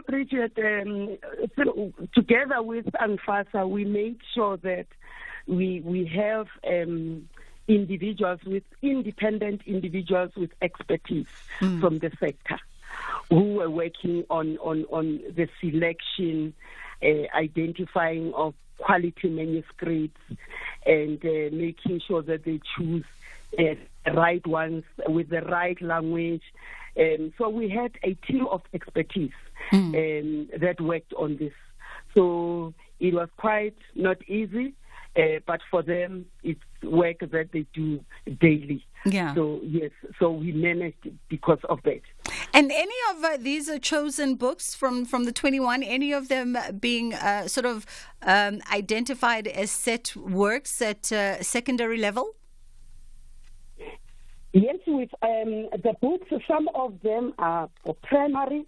Bridget, together with ANFASA, we made sure that we have, independent individuals with expertise from the sector who were working on the selection, identifying of quality manuscripts, and making sure that they choose the right ones with the right language. So we had a team of expertise that worked on this. So it was quite not easy, but for them, it's work that they do daily. Yeah. So, yes, so we managed because of that. And any of these chosen books from the 21, any of them being sort of identified as set works at secondary level? Yes, with the books, some of them are for primary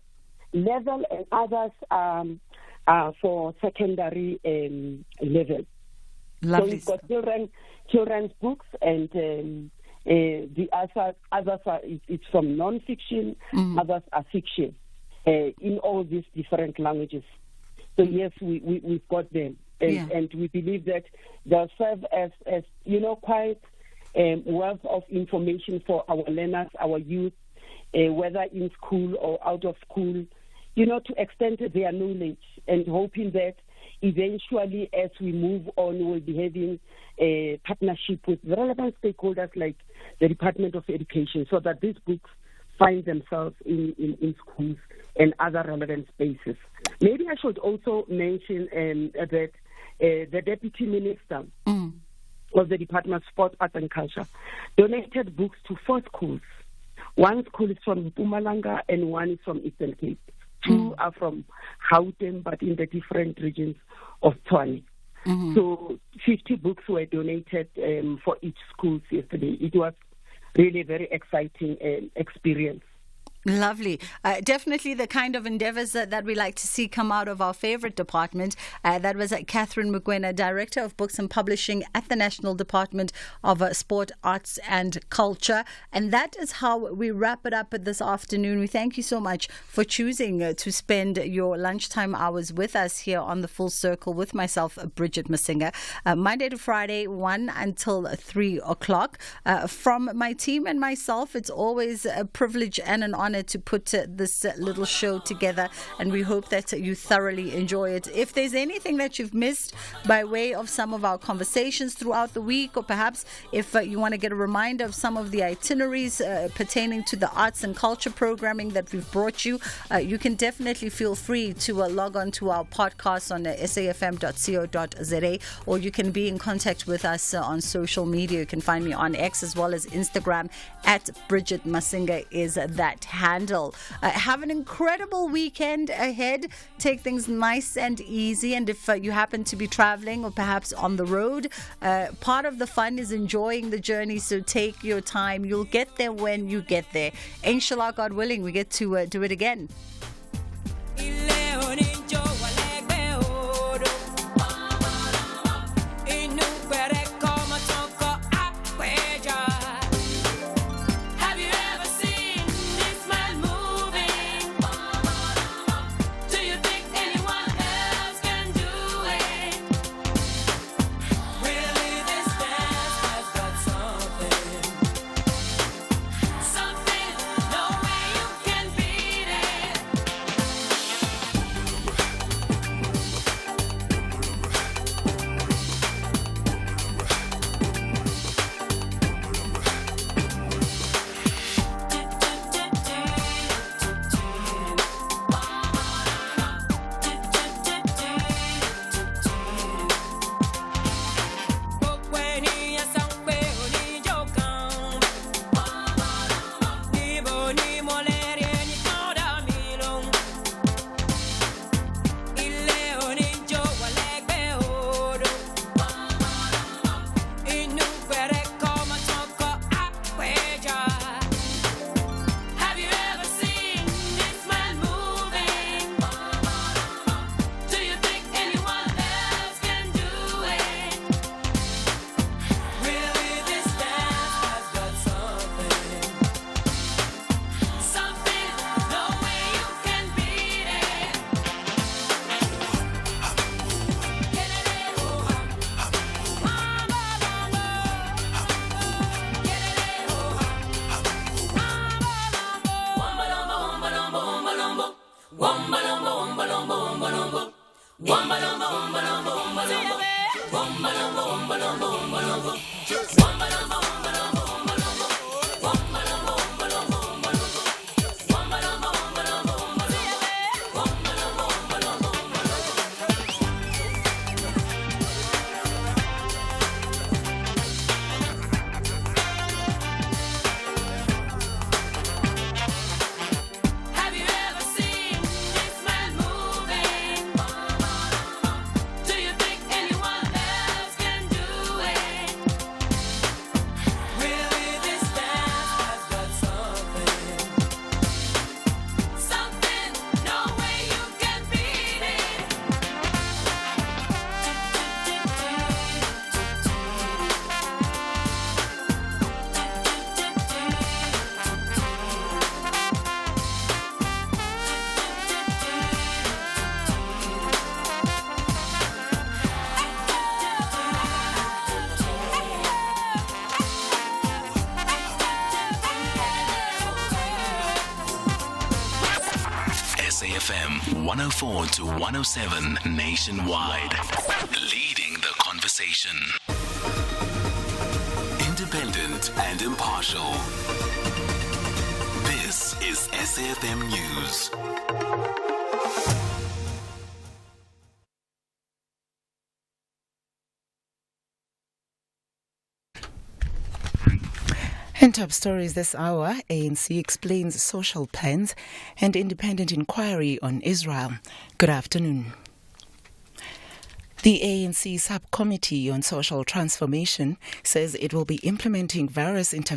level and others are for secondary level. Lovely. So we've got children's books, and the others are it's from non-fiction, others are fiction, in all these different languages. So yes, we've got them, and we believe that they'll serve as quite wealth of information for our learners, our youth, whether in school or out of school, to extend their knowledge, and hoping that eventually, as we move on, we'll be having a partnership with relevant stakeholders like the Department of Education, so that these books find themselves in schools and other relevant spaces. Maybe I should also mention that the Deputy Minister of the Department of Sport, Arts and Culture donated books to 4 schools. One school is from Mpumalanga and one is from Eastern Cape. 2 are from Gauteng, but in the different regions of Tshwane. So 50 books were donated for each school yesterday. It was really a very exciting experience. Lovely. Definitely the kind of endeavors that we like to see come out of our favorite department. That was Catherine Mokoena, Director of Books and Publishing at the National Department of Sport, Arts and Culture. And that is how we wrap it up this afternoon. We thank you so much for choosing to spend your lunchtime hours with us here on The Full Circle with myself, Bridget Masinga, Monday to Friday, 1 until 3 o'clock. From my team and myself, it's always a privilege and an honor to put this little show together, and we hope that you thoroughly enjoy it. If there's anything that you've missed by way of some of our conversations throughout the week, or perhaps if you want to get a reminder of some of the itineraries pertaining to the arts and culture programming that we've brought you, you can definitely feel free to log on to our podcast on safm.co.za, or you can be in contact with us on social media. You can find me on X as well as Instagram at Bridget Masinga is that handle. Have an incredible weekend ahead. Take things nice and easy, and if you happen to be traveling or perhaps on the road, part of the fun is enjoying the journey, so take your time. You'll get there when you get there. Inshallah, God willing, we get to do it again. Have you ever seen this man moving? Do you think anyone else can do it? Really, this dance has got something, no way you can beat it. SAFM 104 to 107 nationwide. Leading the conversation. Independent and impartial. This is SAFM News. In top stories this hour, ANC explains social plans and independent inquiry on Israel. Good afternoon. The ANC Subcommittee on Social Transformation says it will be implementing various interventions